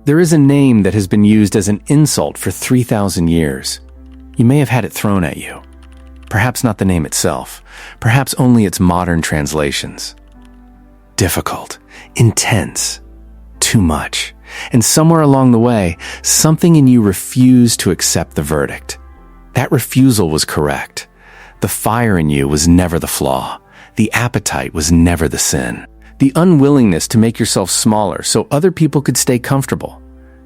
There is a name that has been used as an insult for 3,000 years. You may have had it thrown at you. Perhaps not the name itself, perhaps only its modern translations. Difficult, intense, too much. And somewhere along the way, something in you refused to accept the verdict. That refusal was correct. The fire in you was never the flaw. The appetite was never the sin. The unwillingness to make yourself smaller so other people could stay comfortable.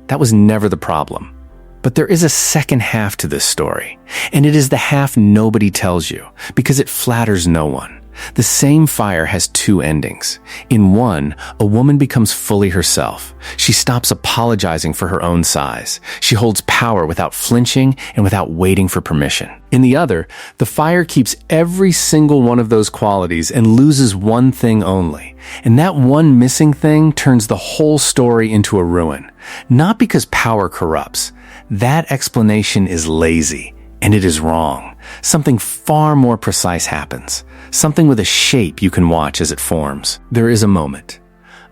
That was never the problem. But there is a second half to this story, and it is the half nobody tells you, because it flatters no one. The same fire has two endings. In one, a woman becomes fully herself. She stops apologizing for her own size. She holds power without flinching and without waiting for permission. In the other, the fire keeps every single one of those qualities and loses one thing only. And that one missing thing turns the whole story into a ruin. Not because power corrupts. That explanation is lazy, and it is wrong. Something far more precise happens. Something with a shape you can watch as it forms. There is a moment,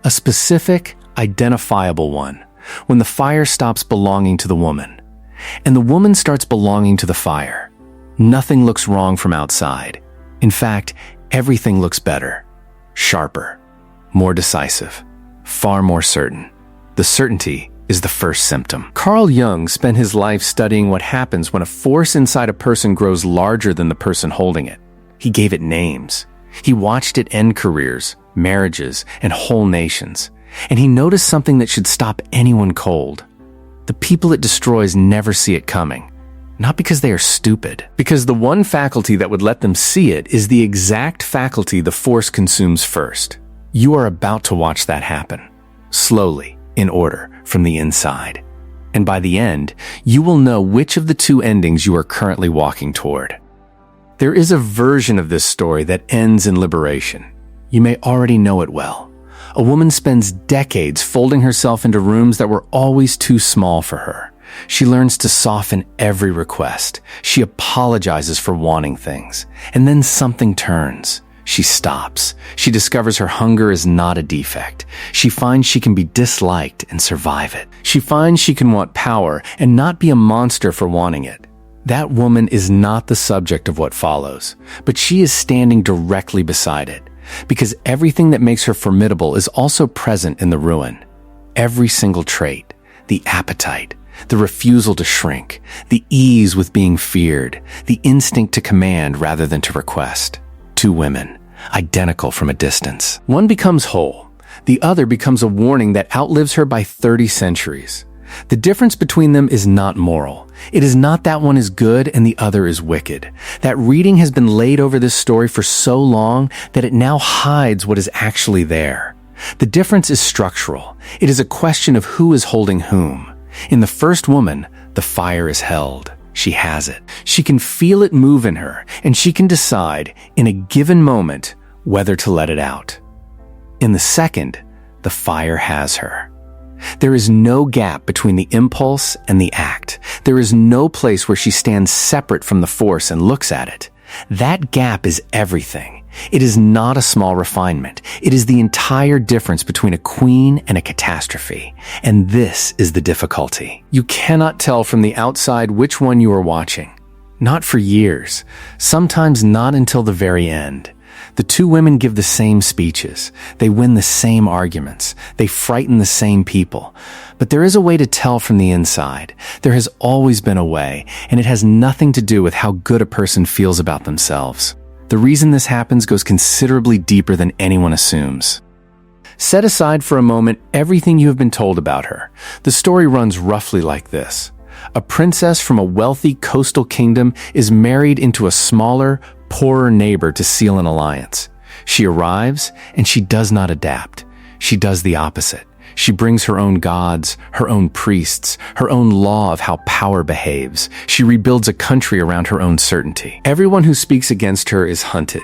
a specific, identifiable one, when the fire stops belonging to the woman, and the woman starts belonging to the fire. Nothing looks wrong from outside. In fact, everything looks better, sharper, more decisive, far more certain. The certainty is the first symptom. Carl Jung spent his life studying what happens when a force inside a person grows larger than the person holding it. He gave it names. He watched it end careers, marriages, and whole nations. And he noticed something that should stop anyone cold. The people it destroys never see it coming. Not because they are stupid. Because the one faculty that would let them see it is the exact faculty the force consumes first. You are about to watch that happen. Slowly, in order, from the inside. And by the end, you will know which of the two endings you are currently walking toward. There is a version of this story that ends in liberation. You may already know it well. A woman spends decades folding herself into rooms that were always too small for her. She learns to soften every request. She apologizes for wanting things. And then something turns. She stops. She discovers her hunger is not a defect. She finds she can be disliked and survive it. She finds she can want power and not be a monster for wanting it. That woman is not the subject of what follows, but she is standing directly beside it, because everything that makes her formidable is also present in the ruin. Every single trait, the appetite, the refusal to shrink, the ease with being feared, the instinct to command rather than to request. Two women, identical from a distance. One becomes whole. The other becomes a warning that outlives her by 30 centuries. The difference between them is not moral. It is not that one is good and the other is wicked. That reading has been laid over this story for so long that it now hides what is actually there. The difference is structural. It is a question of who is holding whom. In the first woman, the fire is held. She has it. She can feel it move in her, and she can decide, in a given moment, whether to let it out. In the second, the fire has her. There is no gap between the impulse and the act. There is no place where she stands separate from the force and looks at it. That gap is everything. It is not a small refinement. It is the entire difference between a queen and a catastrophe. And this is the difficulty. You cannot tell from the outside which one you are watching. Not for years. Sometimes not until the very end. The two women give the same speeches. They win the same arguments. They frighten the same people. But there is a way to tell from the inside. There has always been a way, and it has nothing to do with how good a person feels about themselves. The reason this happens goes considerably deeper than anyone assumes. Set aside for a moment everything you have been told about her. The story runs roughly like this. A princess from a wealthy coastal kingdom is married into a smaller, poorer neighbor to seal an alliance. She arrives, and she does not adapt. She does the opposite. She brings her own gods, her own priests, her own law of how power behaves. She rebuilds a country around her own certainty. Everyone who speaks against her is hunted.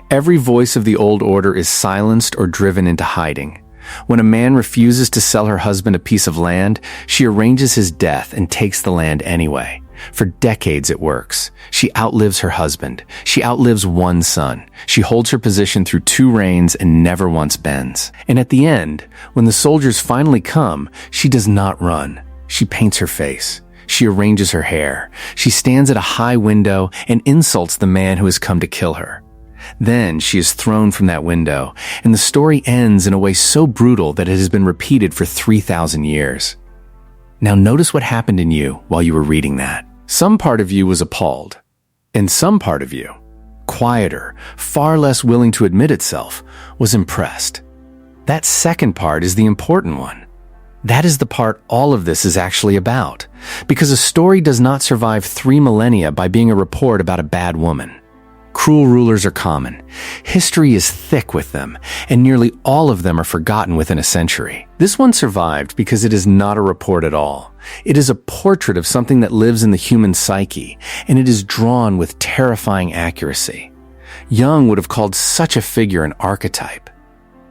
Every voice of the old order is silenced or driven into hiding. When a man refuses to sell her husband a piece of land, she arranges his death and takes the land anyway. For decades it works. She outlives her husband. She outlives one son. She holds her position through 2 reigns and never once bends. And at the end, when the soldiers finally come, she does not run. She paints her face. She arranges her hair. She stands at a high window and insults the man who has come to kill her. Then she is thrown from that window, and the story ends in a way so brutal that it has been repeated for 3,000 years. Now notice what happened in you while you were reading that. Some part of you was appalled, and some part of you, quieter, far less willing to admit itself, was impressed. That second part is the important one. That is the part all of this is actually about, because a story does not survive 3 millennia by being a report about a bad woman. Cruel rulers are common. History is thick with them, and nearly all of them are forgotten within a century. This one survived because it is not a report at all. It is a portrait of something that lives in the human psyche, and it is drawn with terrifying accuracy. Jung would have called such a figure an archetype,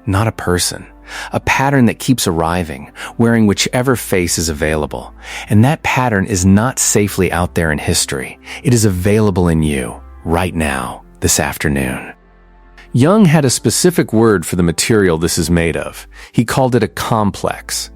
not a person. A pattern that keeps arriving, wearing whichever face is available. And that pattern is not safely out there in history. It is available in you, right now, this afternoon. Jung had a specific word for the material this is made of. He called it a complex.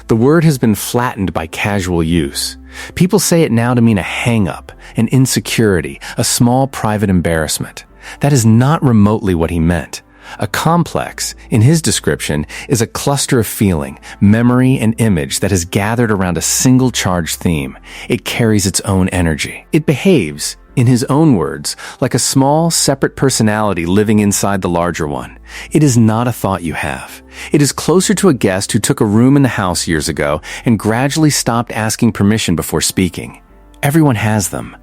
The word has been flattened by casual use. People say it now to mean a hang-up, an insecurity, a small private embarrassment. That is not remotely what he meant. A complex, in his description, is a cluster of feeling, memory, and image that has gathered around a single charged theme. It carries its own energy. It behaves, in his own words, like a small, separate personality living inside the larger one. It is not a thought you have. It is closer to a guest who took a room in the house years ago and gradually stopped asking permission before speaking. Everyone has them.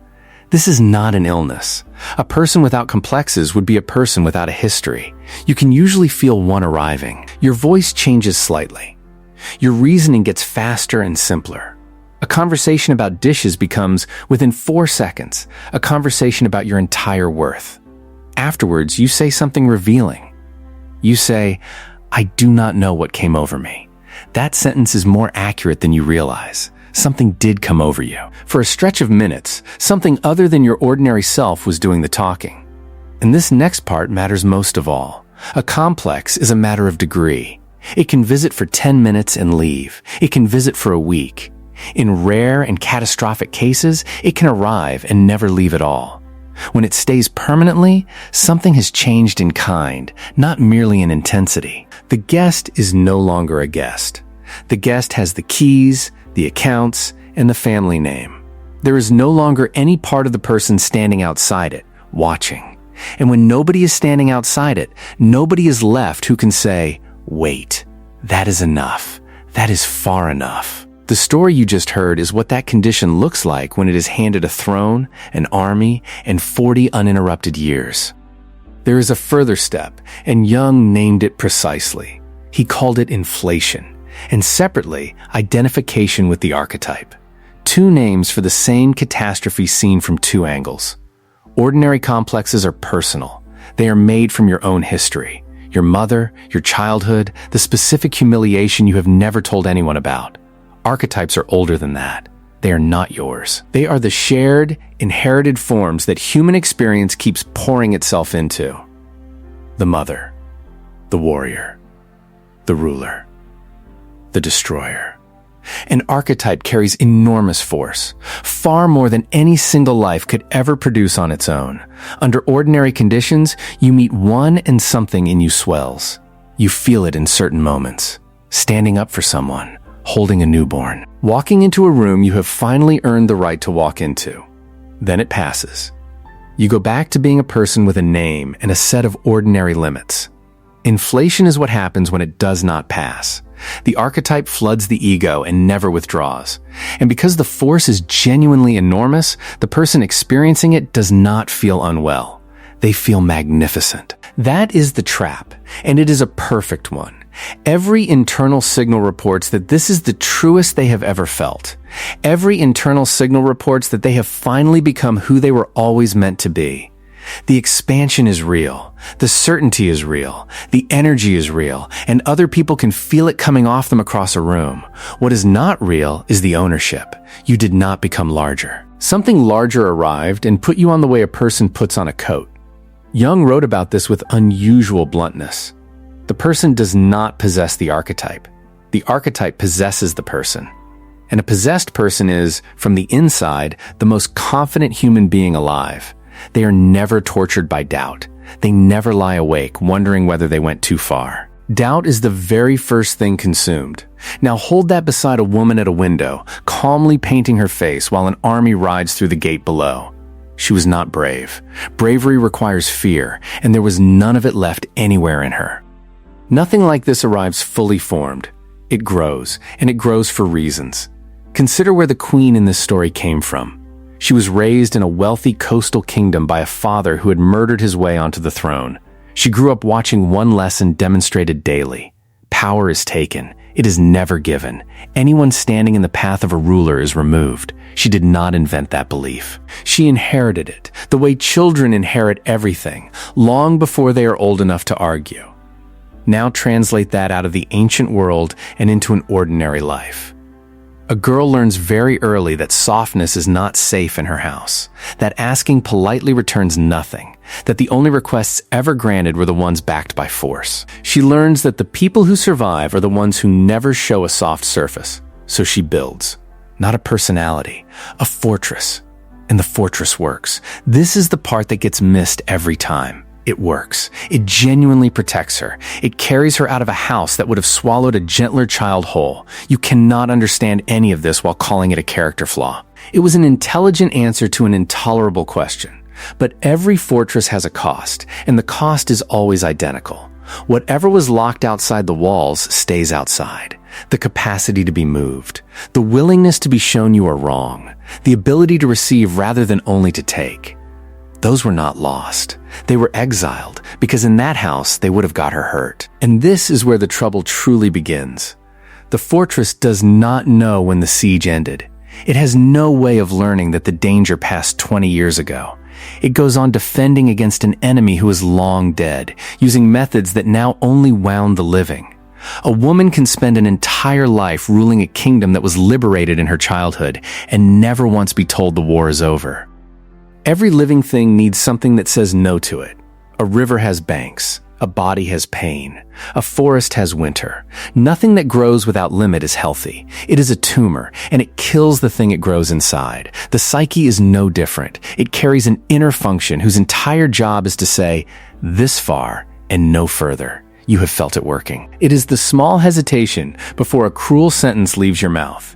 This is not an illness. A person without complexes would be a person without a history. You can usually feel one arriving. Your voice changes slightly. Your reasoning gets faster and simpler. A conversation about dishes becomes, within 4 seconds, a conversation about your entire worth. Afterwards, you say something revealing. You say, "I do not know what came over me." That sentence is more accurate than you realize. Something did come over you. For a stretch of minutes, something other than your ordinary self was doing the talking. And this next part matters most of all. A complex is a matter of degree. It can visit for 10 minutes and leave. It can visit for a week. In rare and catastrophic cases, it can arrive and never leave at all. When it stays permanently, something has changed in kind, not merely in intensity. The guest is no longer a guest. The guest has the keys, the accounts, and the family name. There is no longer any part of the person standing outside it, watching. And when nobody is standing outside it, nobody is left who can say, "Wait, that is enough. That is far enough." The story you just heard is what that condition looks like when it is handed a throne, an army, and 40 uninterrupted years. There is a further step, and Jung named it precisely. He called it inflation, and separately, identification with the archetype. 2 names for the same catastrophe seen from 2 angles. Ordinary complexes are personal. They are made from your own history, your mother, your childhood, the specific humiliation you have never told anyone about. Archetypes are older than that. They are not yours. They are the shared, inherited forms that human experience keeps pouring itself into. The mother, the warrior, the ruler, the destroyer. An archetype carries enormous force, far more than any single life could ever produce on its own. Under ordinary conditions, you meet one and something in you swells. You feel it in certain moments. Standing up for someone, holding a newborn, walking into a room you have finally earned the right to walk into. Then it passes. You go back to being a person with a name and a set of ordinary limits. Inflation is what happens when it does not pass. The archetype floods the ego and never withdraws. And because the force is genuinely enormous, the person experiencing it does not feel unwell. They feel magnificent. That is the trap, and it is a perfect one. Every internal signal reports that this is the truest they have ever felt. Every internal signal reports that they have finally become who they were always meant to be. The expansion is real. The certainty is real. The energy is real, and other people can feel it coming off them across a room. What is not real is the ownership. You did not become larger. Something larger arrived and put you on the way a person puts on a coat. Jung wrote about this with unusual bluntness. The person does not possess the archetype. The archetype possesses the person. And a possessed person is, from the inside, the most confident human being alive. They are never tortured by doubt. They never lie awake, wondering whether they went too far. Doubt is the very first thing consumed. Now hold that beside a woman at a window, calmly painting her face while an army rides through the gate below. She was not brave. Bravery requires fear, and there was none of it left anywhere in her. Nothing like this arrives fully formed. It grows, and it grows for reasons. Consider where the queen in this story came from. She was raised in a wealthy coastal kingdom by a father who had murdered his way onto the throne. She grew up watching one lesson demonstrated daily. Power is taken. It is never given. Anyone standing in the path of a ruler is removed. She did not invent that belief. She inherited it, the way children inherit everything, long before they are old enough to argue. Now translate that out of the ancient world and into an ordinary life. A girl learns very early that softness is not safe in her house, that asking politely returns nothing, that the only requests ever granted were the ones backed by force. She learns that the people who survive are the ones who never show a soft surface, so she builds, not a personality, a fortress. And the fortress works. This is the part that gets missed every time. It works. It genuinely protects her. It carries her out of a house that would have swallowed a gentler child whole. You cannot understand any of this while calling it a character flaw. It was an intelligent answer to an intolerable question. But every fortress has a cost, and the cost is always identical. Whatever was locked outside the walls stays outside. The capacity to be moved. The willingness to be shown you are wrong. The ability to receive rather than only to take. Those were not lost. They were exiled, because in that house they would have got her hurt. And this is where the trouble truly begins. The fortress does not know when the siege ended. It has no way of learning that the danger passed 20 years ago. It goes on defending against an enemy who is long dead, using methods that now only wound the living. A woman can spend an entire life ruling a kingdom that was liberated in her childhood and never once be told the war is over. Every living thing needs something that says no to it. A river has banks. A body has pain. A forest has winter. Nothing that grows without limit is healthy. It is a tumor, and it kills the thing it grows inside. The psyche is no different. It carries an inner function whose entire job is to say, this far and no further. You have felt it working. It is the small hesitation before a cruel sentence leaves your mouth.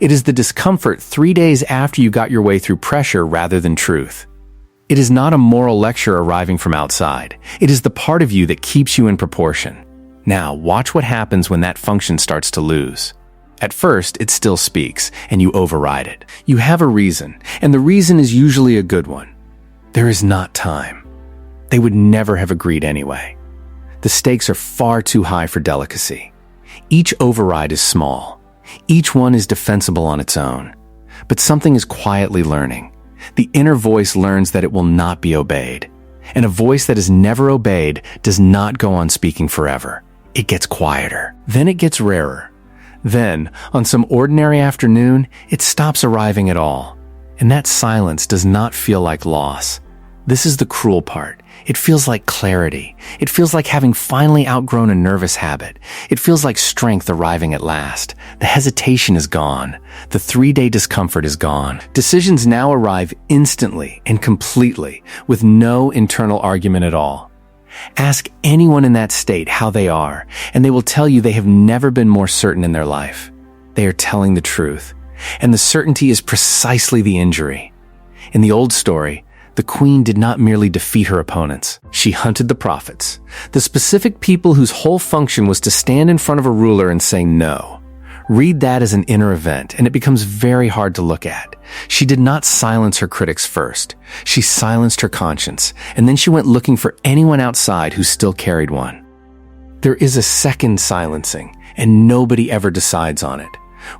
It is the discomfort 3 days after you got your way through pressure rather than truth. It is not a moral lecture arriving from outside. It is the part of you that keeps you in proportion. Now, watch what happens when that function starts to lose. At first, it still speaks, and you override it. You have a reason, and the reason is usually a good one. There is not time. They would never have agreed anyway. The stakes are far too high for delicacy. Each override is small. Each one is defensible on its own. But something is quietly learning. The inner voice learns that it will not be obeyed. And a voice that is never obeyed does not go on speaking forever. It gets quieter. Then it gets rarer. Then, on some ordinary afternoon, it stops arriving at all. And that silence does not feel like loss. This is the cruel part. It feels like clarity. It feels like having finally outgrown a nervous habit. It feels like strength arriving at last. The hesitation is gone. The 3-day discomfort is gone. Decisions now arrive instantly and completely, with no internal argument at all. Ask anyone in that state how they are, and they will tell you they have never been more certain in their life. They are telling the truth, and the certainty is precisely the injury. In the old story, the queen did not merely defeat her opponents. She hunted the prophets, the specific people whose whole function was to stand in front of a ruler and say no. Read that as an inner event, and it becomes very hard to look at. She did not silence her critics first. She silenced her conscience, and then she went looking for anyone outside who still carried one. There is a second silencing, and nobody ever decides on it.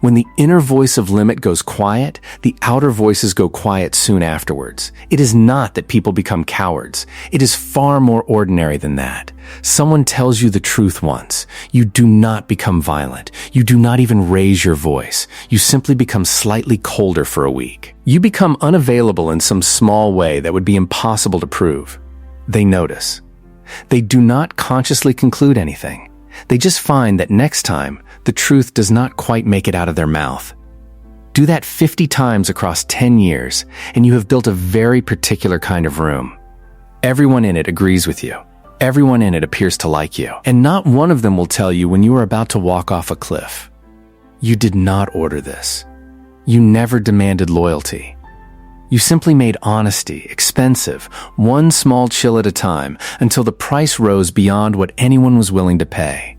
When the inner voice of limit goes quiet, the outer voices go quiet soon afterwards. It is not that people become cowards. It is far more ordinary than that. Someone tells you the truth once. You do not become violent. You do not even raise your voice. You simply become slightly colder for a week. You become unavailable in some small way that would be impossible to prove. They notice. They do not consciously conclude anything. They just find that next time, the truth does not quite make it out of their mouth. Do that 50 times across 10 years, and you have built a very particular kind of room. Everyone in it agrees with you. Everyone in it appears to like you. And not one of them will tell you when you are about to walk off a cliff. You did not order this. You never demanded loyalty. You simply made honesty expensive, one small chill at a time, until the price rose beyond what anyone was willing to pay.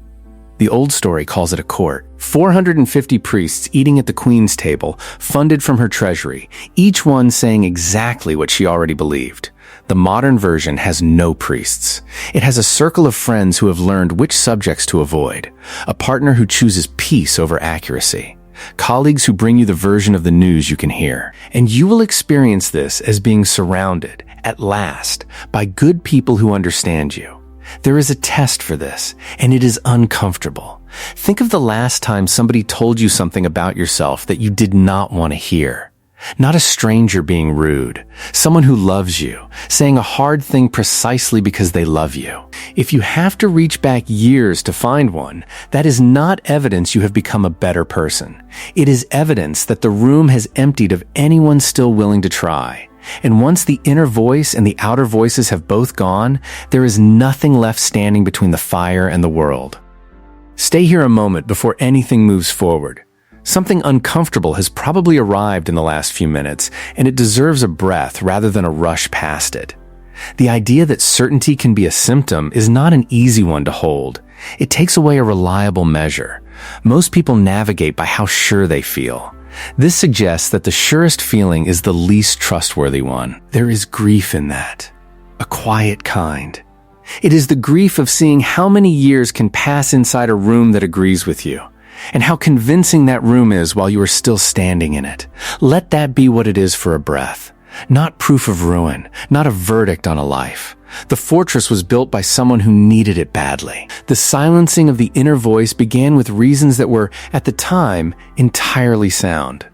The old story calls it a court. 450 priests eating at the queen's table, funded from her treasury, each one saying exactly what she already believed. The modern version has no priests. It has a circle of friends who have learned which subjects to avoid, a partner who chooses peace over accuracy, colleagues who bring you the version of the news you can hear. And you will experience this as being surrounded, at last, by good people who understand you. There is a test for this, and it is uncomfortable. Think of the last time somebody told you something about yourself that you did not want to hear. Not a stranger being rude, someone who loves you, saying a hard thing precisely because they love you. If you have to reach back years to find one, that is not evidence you have become a better person. It is evidence that the room has emptied of anyone still willing to try. And once the inner voice and the outer voices have both gone, there is nothing left standing between the fire and the world. Stay here a moment before anything moves forward. Something uncomfortable has probably arrived in the last few minutes, and it deserves a breath rather than a rush past it. The idea that certainty can be a symptom is not an easy one to hold. It takes away a reliable measure. Most people navigate by how sure they feel. This suggests that the surest feeling is the least trustworthy one. There is grief in that, a quiet kind. It is the grief of seeing how many years can pass inside a room that agrees with you, and how convincing that room is while you are still standing in it. Let that be what it is for a breath. Not proof of ruin, not a verdict on a life. The fortress was built by someone who needed it badly. The silencing of the inner voice began with reasons that were, at the time, entirely sound.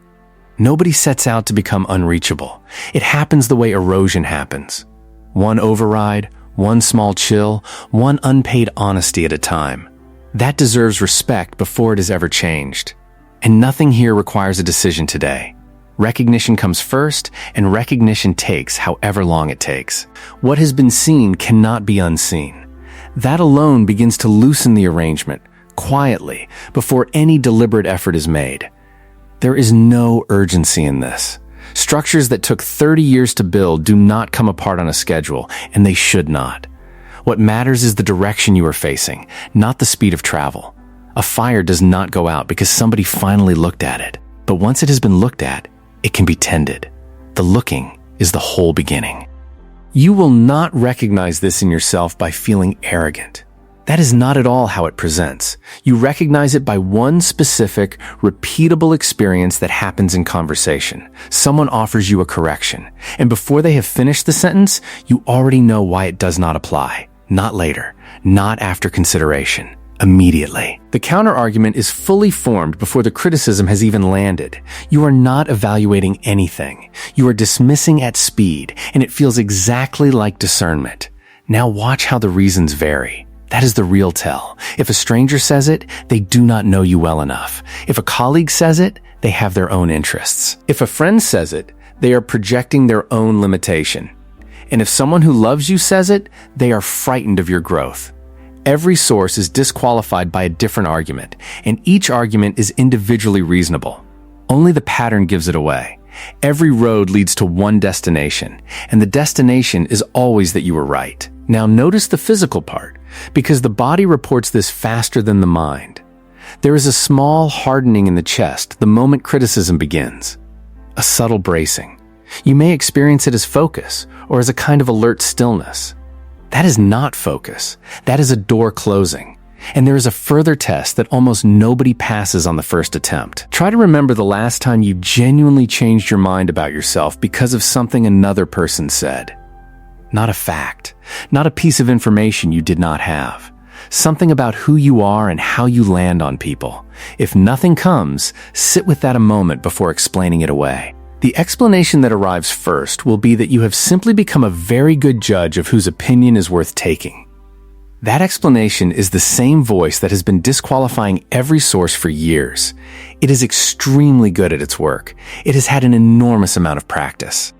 Nobody sets out to become unreachable. It happens the way erosion happens. One override, one small chill, one unpaid honesty at a time. That deserves respect before it is ever changed. And nothing here requires a decision today. Recognition comes first, and recognition takes however long it takes. What has been seen cannot be unseen. That alone begins to loosen the arrangement, quietly, before any deliberate effort is made. There is no urgency in this. Structures that took 30 years to build do not come apart on a schedule, and they should not. What matters is the direction you are facing, not the speed of travel. A fire does not go out because somebody finally looked at it. But once it has been looked at, it can be tended. The looking is the whole beginning. You will not recognize this in yourself by feeling arrogant. That is not at all how it presents. You recognize it by one specific, repeatable experience that happens in conversation. Someone offers you a correction, and before they have finished the sentence, you already know why it does not apply. Not later, not after consideration. Immediately. The counter-argument is fully formed before the criticism has even landed. You are not evaluating anything. You are dismissing at speed, and it feels exactly like discernment. Now watch how the reasons vary. That is the real tell. If a stranger says it, they do not know you well enough. If a colleague says it, they have their own interests. If a friend says it, they are projecting their own limitation. And if someone who loves you says it, they are frightened of your growth. Every source is disqualified by a different argument, and each argument is individually reasonable. Only the pattern gives it away. Every road leads to one destination, and the destination is always that you were right. Now notice the physical part, because the body reports this faster than the mind. There is a small hardening in the chest the moment criticism begins. A subtle bracing. You may experience it as focus, or as a kind of alert stillness. That is not focus. That is a door closing. And there is a further test that almost nobody passes on the first attempt. Try to remember the last time you genuinely changed your mind about yourself because of something another person said. Not a fact, not a piece of information you did not have. Something about who you are and how you land on people. If nothing comes, sit with that a moment before explaining it away. The explanation that arrives first will be that you have simply become a very good judge of whose opinion is worth taking. That explanation is the same voice that has been disqualifying every source for years. It is extremely good at its work. It has had an enormous amount of practice.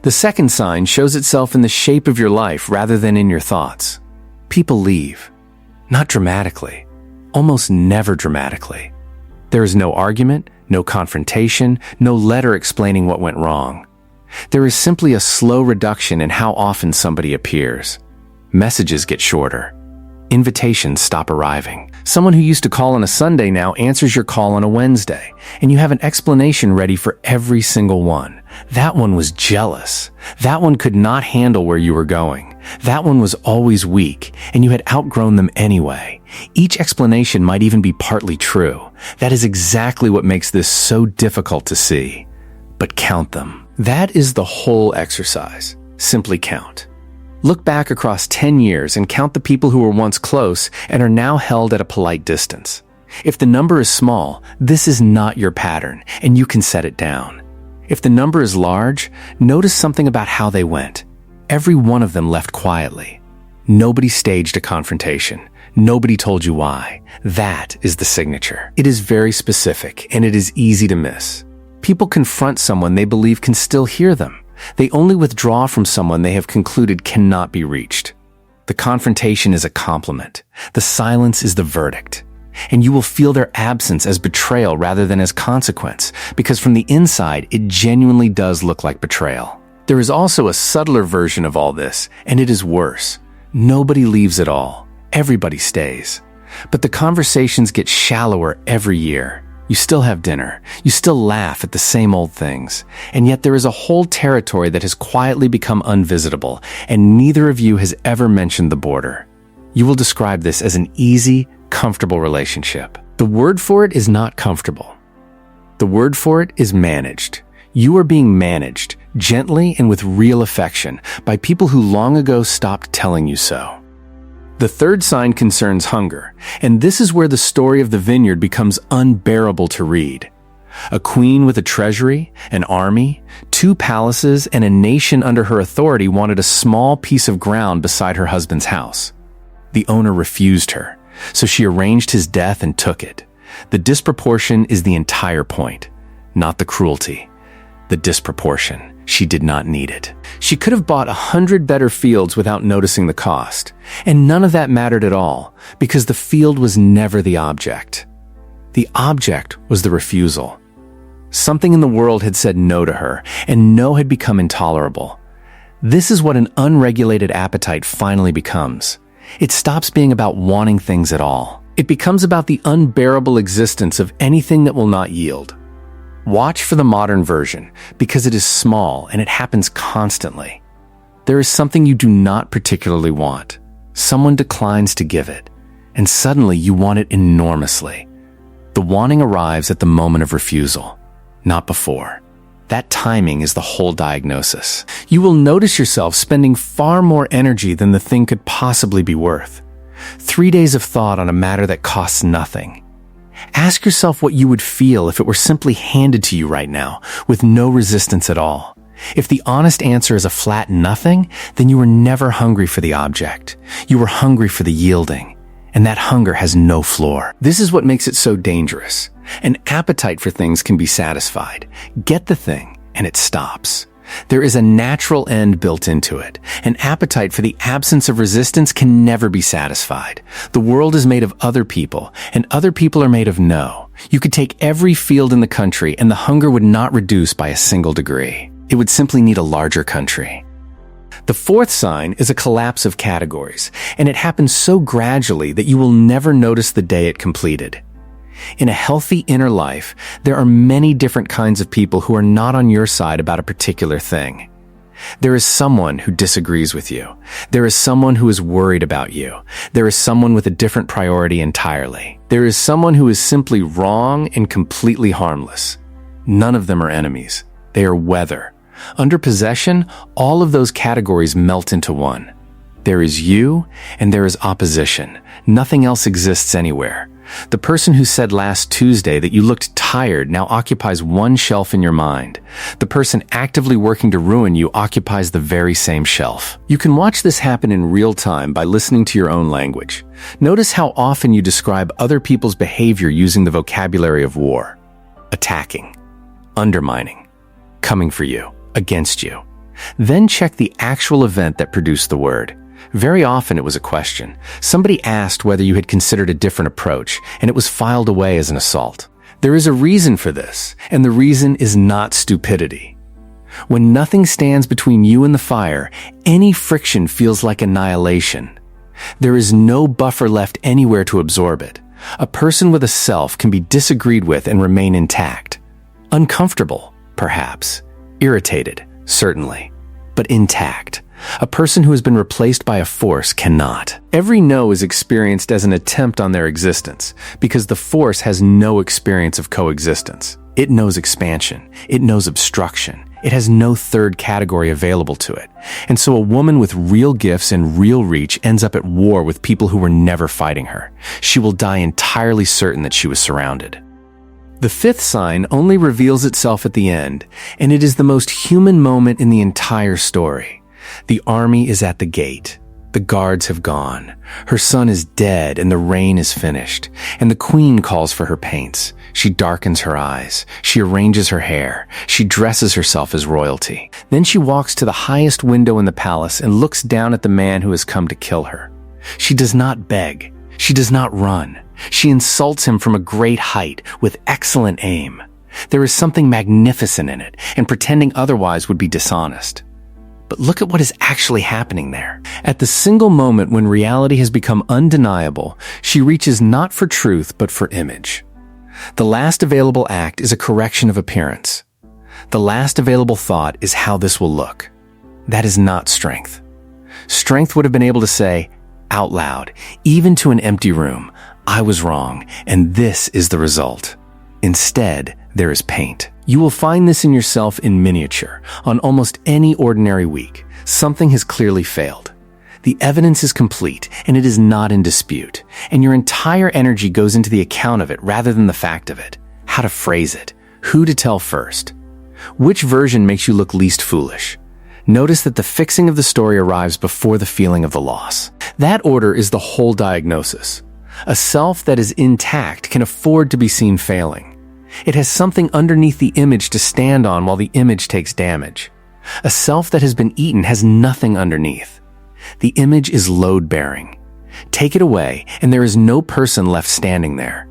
The second sign shows itself in the shape of your life rather than in your thoughts. People leave. Not dramatically. Almost never dramatically. There is no argument, no confrontation, no letter explaining what went wrong. There is simply a slow reduction in how often somebody appears. Messages get shorter. Invitations stop arriving. Someone who used to call on a Sunday now answers your call on a Wednesday, and you have an explanation ready for every single one. That one was jealous. That one could not handle where you were going. That one was always weak, and you had outgrown them anyway. Each explanation might even be partly true. That is exactly what makes this so difficult to see. But count them. That is the whole exercise. Simply count. Look back across 10 years and count the people who were once close and are now held at a polite distance. If the number is small, this is not your pattern, and you can set it down. If the number is large, notice something about how they went. Every one of them left quietly. Nobody staged a confrontation. Nobody told you why. That is the signature. It is very specific, and it is easy to miss. People confront someone they believe can still hear them. They only withdraw from someone they have concluded cannot be reached. The confrontation is a compliment. The silence is the verdict. And you will feel their absence as betrayal rather than as consequence, because from the inside, it genuinely does look like betrayal. There is also a subtler version of all this, and it is worse. Nobody leaves at all. Everybody stays. But the conversations get shallower every year. You still have dinner. You still laugh at the same old things. And yet there is a whole territory that has quietly become unvisitable, and neither of you has ever mentioned the border. You will describe this as an easy, comfortable relationship. The word for it is not comfortable. The word for it is managed. You are being managed, gently and with real affection, by people who long ago stopped telling you so. The third sign concerns hunger, and this is where the story of the vineyard becomes unbearable to read. A queen with a treasury, an army, 2 palaces, and a nation under her authority wanted a small piece of ground beside her husband's house. The owner refused her, so she arranged his death and took it. The disproportion is the entire point, not the cruelty. The disproportion. She did not need it. She could have bought 100 better fields without noticing the cost, and none of that mattered at all, because the field was never the object. The object was the refusal. Something in the world had said no to her, and no had become intolerable. This is what an unregulated appetite finally becomes. It stops being about wanting things at all. It becomes about the unbearable existence of anything that will not yield. Watch for the modern version, because it is small and it happens constantly. There is something you do not particularly want. Someone declines to give it, and suddenly you want it enormously. The wanting arrives at the moment of refusal, not before. That timing is the whole diagnosis. You will notice yourself spending far more energy than the thing could possibly be worth. 3 days of thought on a matter that costs nothing. Ask yourself what you would feel if it were simply handed to you right now, with no resistance at all. If the honest answer is a flat nothing, then you were never hungry for the object. You were hungry for the yielding, and that hunger has no floor. This is what makes it so dangerous. An appetite for things can be satisfied. Get the thing, and it stops. There is a natural end built into it. An appetite for the absence of resistance can never be satisfied. The world is made of other people, and other people are made of no. You could take every field in the country, and the hunger would not reduce by a single degree. It would simply need a larger country. The fourth sign is a collapse of categories, and it happens so gradually that you will never notice the day it completed. In a healthy inner life, there are many different kinds of people who are not on your side about a particular thing. There is someone who disagrees with you. There is someone who is worried about you. There is someone with a different priority entirely. There is someone who is simply wrong and completely harmless. None of them are enemies. They are weather. Under possession, all of those categories melt into one. There is you, and there is opposition. Nothing else exists anywhere. The person who said last Tuesday that you looked tired now occupies one shelf in your mind. The person actively working to ruin you occupies the very same shelf. You can watch this happen in real time by listening to your own language. Notice how often you describe other people's behavior using the vocabulary of war. Attacking, undermining, coming for you, against you. Then check the actual event that produced the word. Very often it was a question. Somebody asked whether you had considered a different approach, and it was filed away as an assault. There is a reason for this, and the reason is not stupidity. When nothing stands between you and the fire, any friction feels like annihilation. There is no buffer left anywhere to absorb it. A person with a self can be disagreed with and remain intact. Uncomfortable, perhaps. Irritated, certainly. But intact. A person who has been replaced by a force cannot. Every no is experienced as an attempt on their existence, because the force has no experience of coexistence. It knows expansion. It knows obstruction. It has no third category available to it. And so a woman with real gifts and real reach ends up at war with people who were never fighting her. She will die entirely certain that she was surrounded. The fifth sign only reveals itself at the end, and it is the most human moment in the entire story. The army is at the gate. The guards have gone. Her son is dead and the rain is finished. And the queen calls for her paints. She darkens her eyes. She arranges her hair. She dresses herself as royalty. Then she walks to the highest window in the palace and looks down at the man who has come to kill her. She does not beg. She does not run. She insults him from a great height with excellent aim. There is something magnificent in it, and pretending otherwise would be dishonest. But look at what is actually happening there. At the single moment when reality has become undeniable, she reaches not for truth, but for image. The last available act is a correction of appearance. The last available thought is how this will look. That is not strength. Strength would have been able to say, out loud, even to an empty room, I was wrong, and this is the result. Instead, there is paint. You will find this in yourself in miniature. On almost any ordinary week, something has clearly failed. The evidence is complete, and it is not in dispute, and your entire energy goes into the account of it rather than the fact of it. How to phrase it, who to tell first. Which version makes you look least foolish? Notice that the fixing of the story arrives before the feeling of the loss. That order is the whole diagnosis. A self that is intact can afford to be seen failing. It has something underneath the image to stand on while the image takes damage. A self that has been eaten has nothing underneath. The image is load-bearing. Take it away, and there is no person left standing there.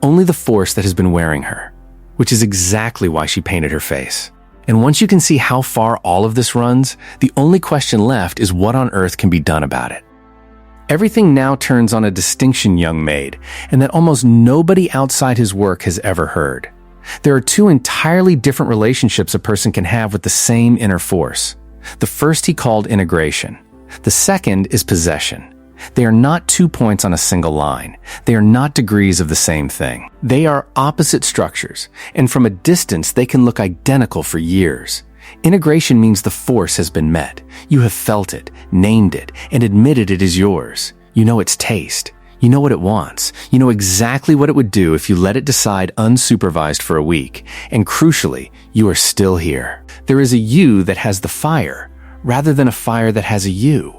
Only the force that has been wearing her, which is exactly why she painted her face. And once you can see how far all of this runs, the only question left is what on earth can be done about it. Everything now turns on a distinction Jung made, and that almost nobody outside his work has ever heard. There are two entirely different relationships a person can have with the same inner force. The first he called integration. The second is possession. They are not 2 points on a single line. They are not degrees of the same thing. They are opposite structures, and from a distance they can look identical for years. Integration means the force has been met. You have felt it, named it, and admitted it is yours. You know its taste. You know what it wants. You know exactly what it would do if you let it decide unsupervised for a week. And crucially, you are still here. There is a you that has the fire, rather than a fire that has a you.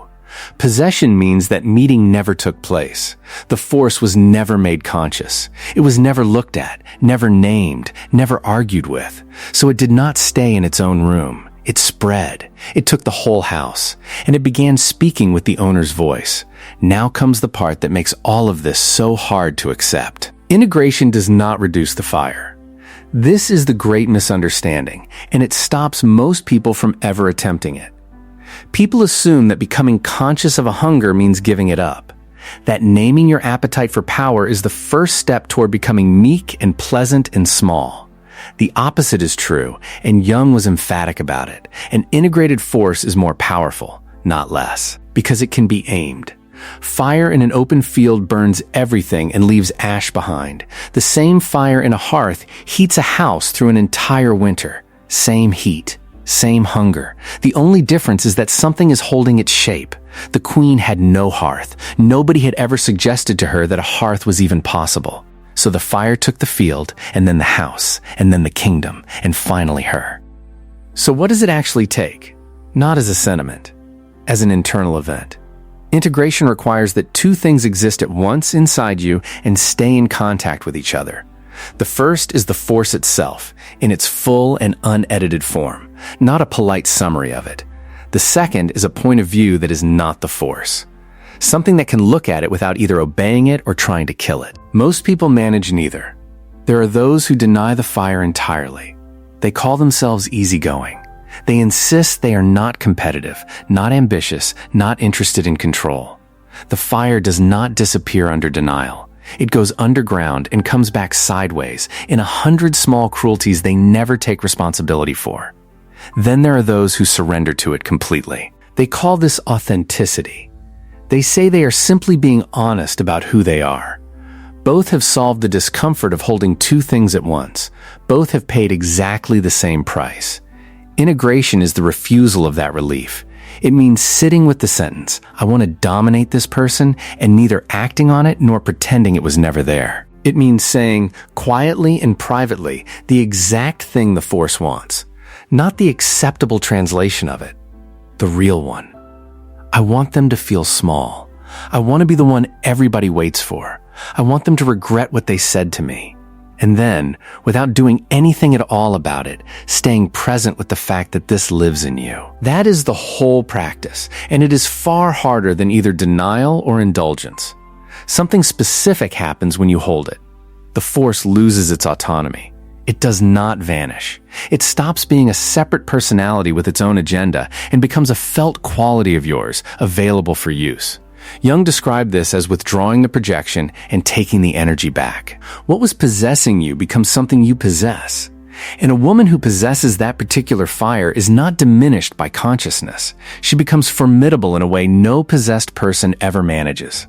Possession means that meeting never took place. The force was never made conscious. It was never looked at, never named, never argued with. So it did not stay in its own room. It spread. It took the whole house, and it began speaking with the owner's voice. Now comes the part that makes all of this so hard to accept. Integration does not reduce the fire. This is the great misunderstanding, and it stops most people from ever attempting it. People assume that becoming conscious of a hunger means giving it up. That naming your appetite for power is the first step toward becoming meek and pleasant and small. The opposite is true, and Jung was emphatic about it. An integrated force is more powerful, not less, because it can be aimed. Fire in an open field burns everything and leaves ash behind. The same fire in a hearth heats a house through an entire winter. Same heat, same hunger. The only difference is that something is holding its shape. The queen had no hearth. Nobody had ever suggested to her that a hearth was even possible. So the fire took the field, and then the house, and then the kingdom, and finally her. So what does it actually take? Not as a sentiment, as an internal event. Integration requires that two things exist at once inside you and stay in contact with each other. The first is the force itself, in its full and unedited form, not a polite summary of it. The second is a point of view that is not the force. Something that can look at it without either obeying it or trying to kill it. Most people manage neither. There are those who deny the fire entirely. They call themselves easygoing. They insist they are not competitive, not ambitious, not interested in control. The fire does not disappear under denial. It goes underground and comes back sideways in 100 small cruelties they never take responsibility for. Then there are those who surrender to it completely. They call this authenticity. They say they are simply being honest about who they are. Both have solved the discomfort of holding two things at once. Both have paid exactly the same price. Integration is the refusal of that relief. It means sitting with the sentence, I want to dominate this person, and neither acting on it nor pretending it was never there. It means saying, quietly and privately, the exact thing the force wants, not the acceptable translation of it, the real one. I want them to feel small. I want to be the one everybody waits for. I want them to regret what they said to me. And then, without doing anything at all about it, staying present with the fact that this lives in you. That is the whole practice, and it is far harder than either denial or indulgence. Something specific happens when you hold it. The force loses its autonomy. It does not vanish. It stops being a separate personality with its own agenda and becomes a felt quality of yours, available for use. Jung described this as withdrawing the projection and taking the energy back. What was possessing you becomes something you possess. And a woman who possesses that particular fire is not diminished by consciousness. She becomes formidable in a way no possessed person ever manages.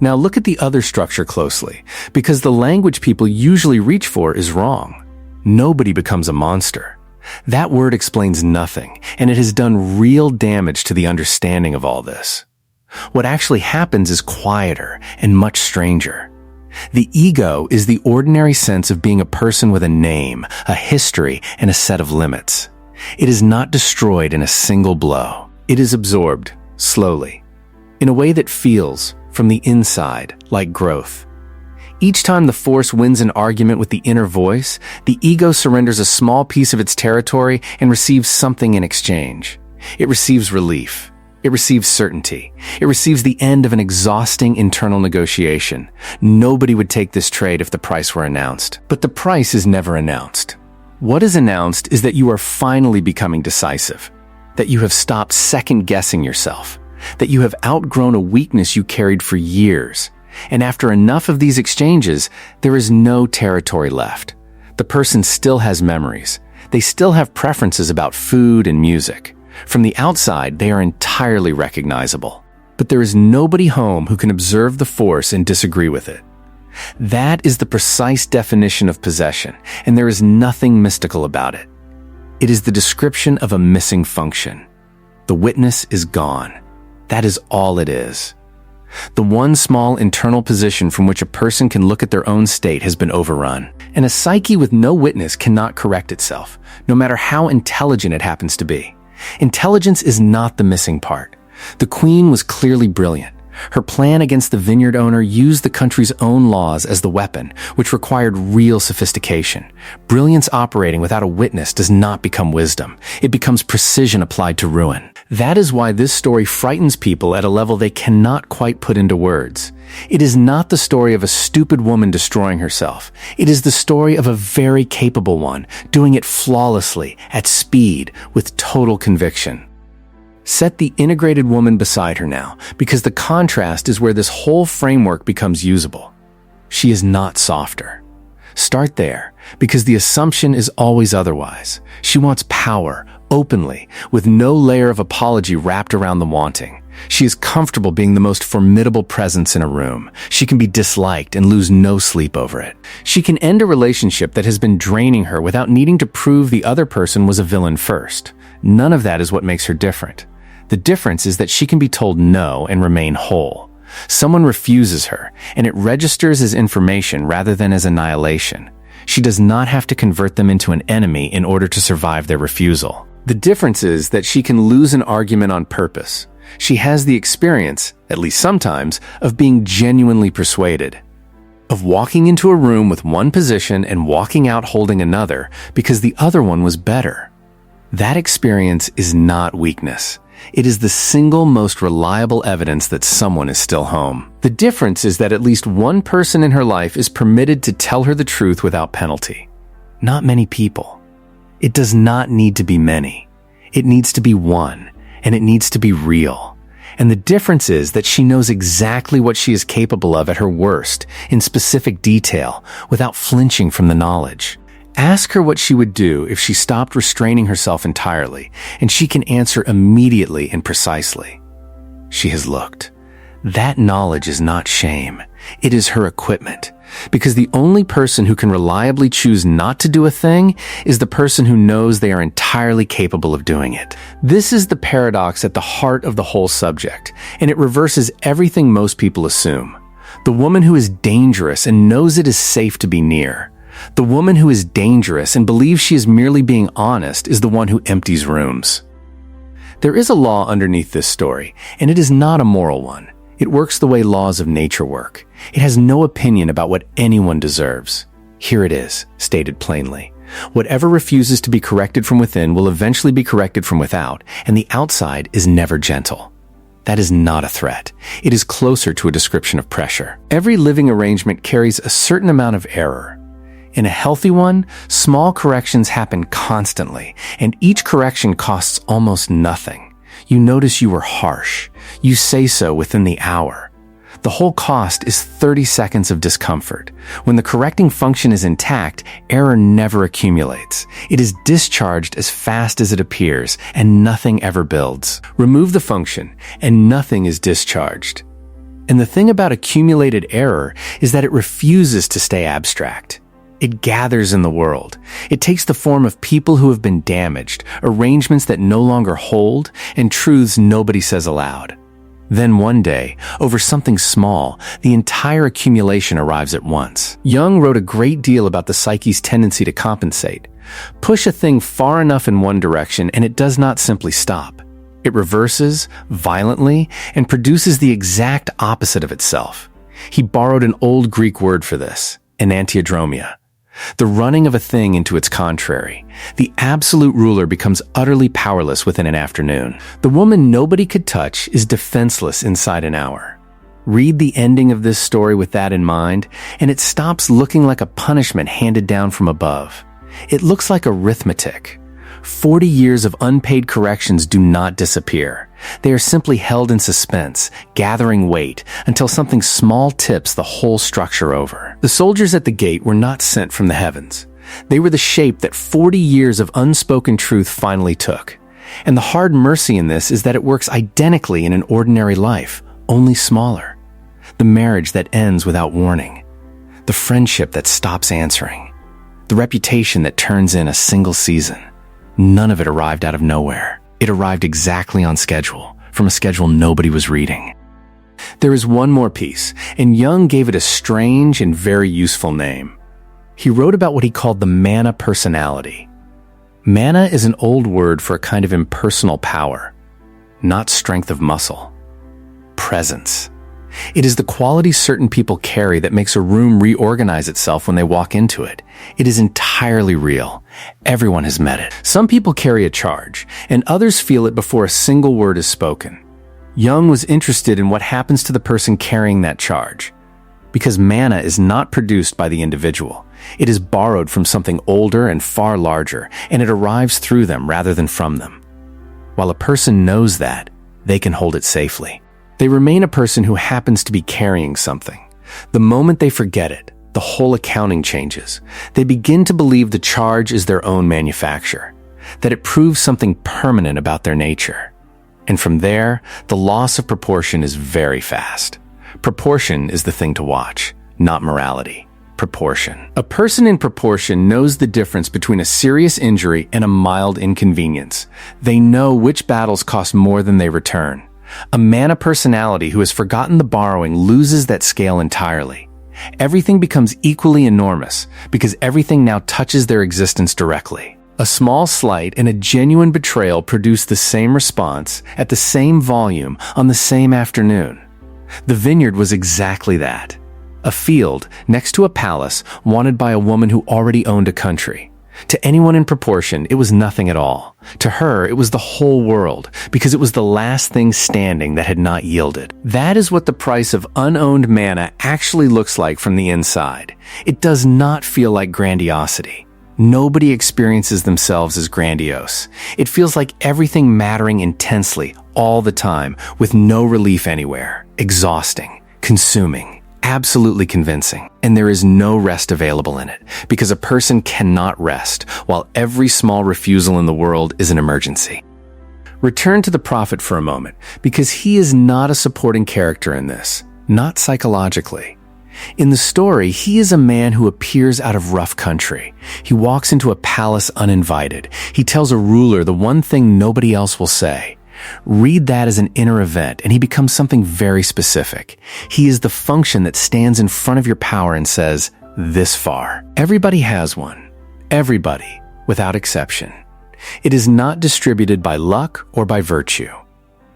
Now look at the other structure closely, because the language people usually reach for is wrong. Nobody becomes a monster. That word explains nothing, and it has done real damage to the understanding of all this. What actually happens is quieter and much stranger. The ego is the ordinary sense of being a person with a name, a history, and a set of limits. It is not destroyed in a single blow. It is absorbed, slowly, in a way that feels, from the inside, like growth. Each time the force wins an argument with the inner voice, the ego surrenders a small piece of its territory and receives something in exchange. It receives relief. It receives certainty. It receives the end of an exhausting internal negotiation. Nobody would take this trade if the price were announced. But the price is never announced. What is announced is that you are finally becoming decisive, that you have stopped second-guessing yourself, that you have outgrown a weakness you carried for years. And after enough of these exchanges, there is no territory left. The person still has memories. They still have preferences about food and music. From the outside, they are entirely recognizable. But there is nobody home who can observe the force and disagree with it. That is the precise definition of possession, and there is nothing mystical about it. It is the description of a missing function. The witness is gone. That is all it is. The one small internal position from which a person can look at their own state has been overrun, and a psyche with no witness cannot correct itself, no matter how intelligent it happens to be. Intelligence is not the missing part. The queen was clearly brilliant. Her plan against the vineyard owner used the country's own laws as the weapon, which required real sophistication. Brilliance operating without a witness does not become wisdom. It becomes precision applied to ruin. That is why this story frightens people at a level they cannot quite put into words. It is not the story of a stupid woman destroying herself. It is the story of a very capable one, doing it flawlessly, at speed, with total conviction. Set the integrated woman beside her now, because the contrast is where this whole framework becomes usable. She is not softer. Start there, because the assumption is always otherwise. She wants power, openly, with no layer of apology wrapped around the wanting. She is comfortable being the most formidable presence in a room. She can be disliked and lose no sleep over it. She can end a relationship that has been draining her without needing to prove the other person was a villain first. None of that is what makes her different. The difference is that she can be told no and remain whole. Someone refuses her, and it registers as information rather than as annihilation. She does not have to convert them into an enemy in order to survive their refusal. The difference is that she can lose an argument on purpose. She has the experience, at least sometimes, of being genuinely persuaded, of walking into a room with one position and walking out holding another because the other one was better. That experience is not weakness. It is the single most reliable evidence that someone is still home. The difference is that at least one person in her life is permitted to tell her the truth without penalty. Not many people. It does not need to be many. It needs to be one, and it needs to be real. And the difference is that she knows exactly what she is capable of at her worst, in specific detail, without flinching from the knowledge. Ask her what she would do if she stopped restraining herself entirely, and she can answer immediately and precisely. She has looked. That knowledge is not shame. It is her equipment. Because the only person who can reliably choose not to do a thing is the person who knows they are entirely capable of doing it. This is the paradox at the heart of the whole subject, and it reverses everything most people assume. The woman who is dangerous and knows it is safe to be near. The woman who is dangerous and believes she is merely being honest is the one who empties rooms. There is a law underneath this story, and it is not a moral one. It works the way laws of nature work. It has no opinion about what anyone deserves. Here it is, stated plainly. Whatever refuses to be corrected from within will eventually be corrected from without, and the outside is never gentle. That is not a threat. It is closer to a description of pressure. Every living arrangement carries a certain amount of error. In a healthy one, small corrections happen constantly, and each correction costs almost nothing. You notice you were harsh. You say so within the hour. The whole cost is 30 seconds of discomfort. When the correcting function is intact, error never accumulates. It is discharged as fast as it appears, and nothing ever builds. Remove the function, and nothing is discharged. And the thing about accumulated error is that it refuses to stay abstract. It gathers in the world. It takes the form of people who have been damaged, arrangements that no longer hold, and truths nobody says aloud. Then one day, over something small, the entire accumulation arrives at once. Jung wrote a great deal about the psyche's tendency to compensate. Push a thing far enough in one direction and it does not simply stop. It reverses, violently, and produces the exact opposite of itself. He borrowed an old Greek word for this, enantiodromia. The running of a thing into its contrary. The absolute ruler becomes utterly powerless within an afternoon. The woman nobody could touch is defenseless inside an hour. Read the ending of this story with that in mind, and it stops looking like a punishment handed down from above. It looks like arithmetic. 40 years of unpaid corrections do not disappear. They are simply held in suspense, gathering weight, until something small tips the whole structure over. The soldiers at the gate were not sent from the heavens. They were the shape that 40 years of unspoken truth finally took. And the hard mercy in this is that it works identically in an ordinary life, only smaller. The marriage that ends without warning. The friendship that stops answering. The reputation that turns in a single season. None of it arrived out of nowhere. It arrived exactly on schedule, from a schedule nobody was reading. There is one more piece, and Jung gave it a strange and very useful name. He wrote about what he called the mana personality. Mana is an old word for a kind of impersonal power, not strength of muscle. Presence. It is the quality certain people carry that makes a room reorganize itself when they walk into it. It is entirely real. Everyone has met it. Some people carry a charge, and others feel it before a single word is spoken. Jung was interested in what happens to the person carrying that charge. Because mana is not produced by the individual. It is borrowed from something older and far larger, and it arrives through them rather than from them. While a person knows that, they can hold it safely. They remain a person who happens to be carrying something. The moment they forget it, the whole accounting changes. They begin to believe the charge is their own manufacture, that it proves something permanent about their nature. And from there, the loss of proportion is very fast. Proportion is the thing to watch, not morality. Proportion. A person in proportion knows the difference between a serious injury and a mild inconvenience. They know which battles cost more than they return. A man of personality who has forgotten the borrowing loses that scale entirely. Everything becomes equally enormous because everything now touches their existence directly. A small slight and a genuine betrayal produce the same response at the same volume on the same afternoon. The vineyard was exactly that. A field next to a palace wanted by a woman who already owned a country. To anyone in proportion, it was nothing at all. To her, it was the whole world, because it was the last thing standing that had not yielded. That is what the price of unowned mana actually looks like from the inside. It does not feel like grandiosity. Nobody experiences themselves as grandiose. It feels like everything mattering intensely, all the time, with no relief anywhere. Exhausting, consuming, absolutely convincing. And there is no rest available in it, because a person cannot rest, while every small refusal in the world is an emergency. Return to the prophet for a moment, because he is not a supporting character in this, not psychologically. In the story, he is a man who appears out of rough country. He walks into a palace uninvited. He tells a ruler the one thing nobody else will say. Read that as an inner event, and he becomes something very specific. He is the function that stands in front of your power and says, "This far." Everybody has one. Everybody, without exception. It is not distributed by luck or by virtue.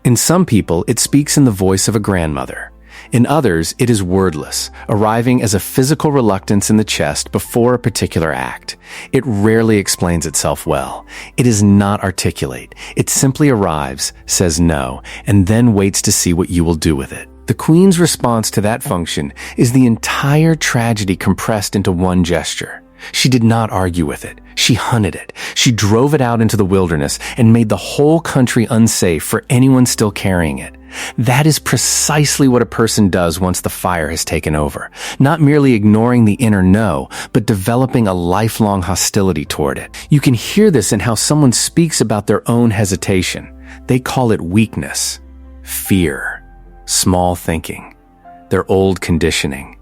In some people, it speaks in the voice of a grandmother. In others, it is wordless, arriving as a physical reluctance in the chest before a particular act. It rarely explains itself well. It is not articulate. It simply arrives, says no, and then waits to see what you will do with it. The queen's response to that function is the entire tragedy compressed into one gesture. She did not argue with it. She hunted it. She drove it out into the wilderness and made the whole country unsafe for anyone still carrying it. That is precisely what a person does once the fire has taken over. Not merely ignoring the inner no, but developing a lifelong hostility toward it. You can hear this in how someone speaks about their own hesitation. They call it weakness, fear, small thinking, their old conditioning.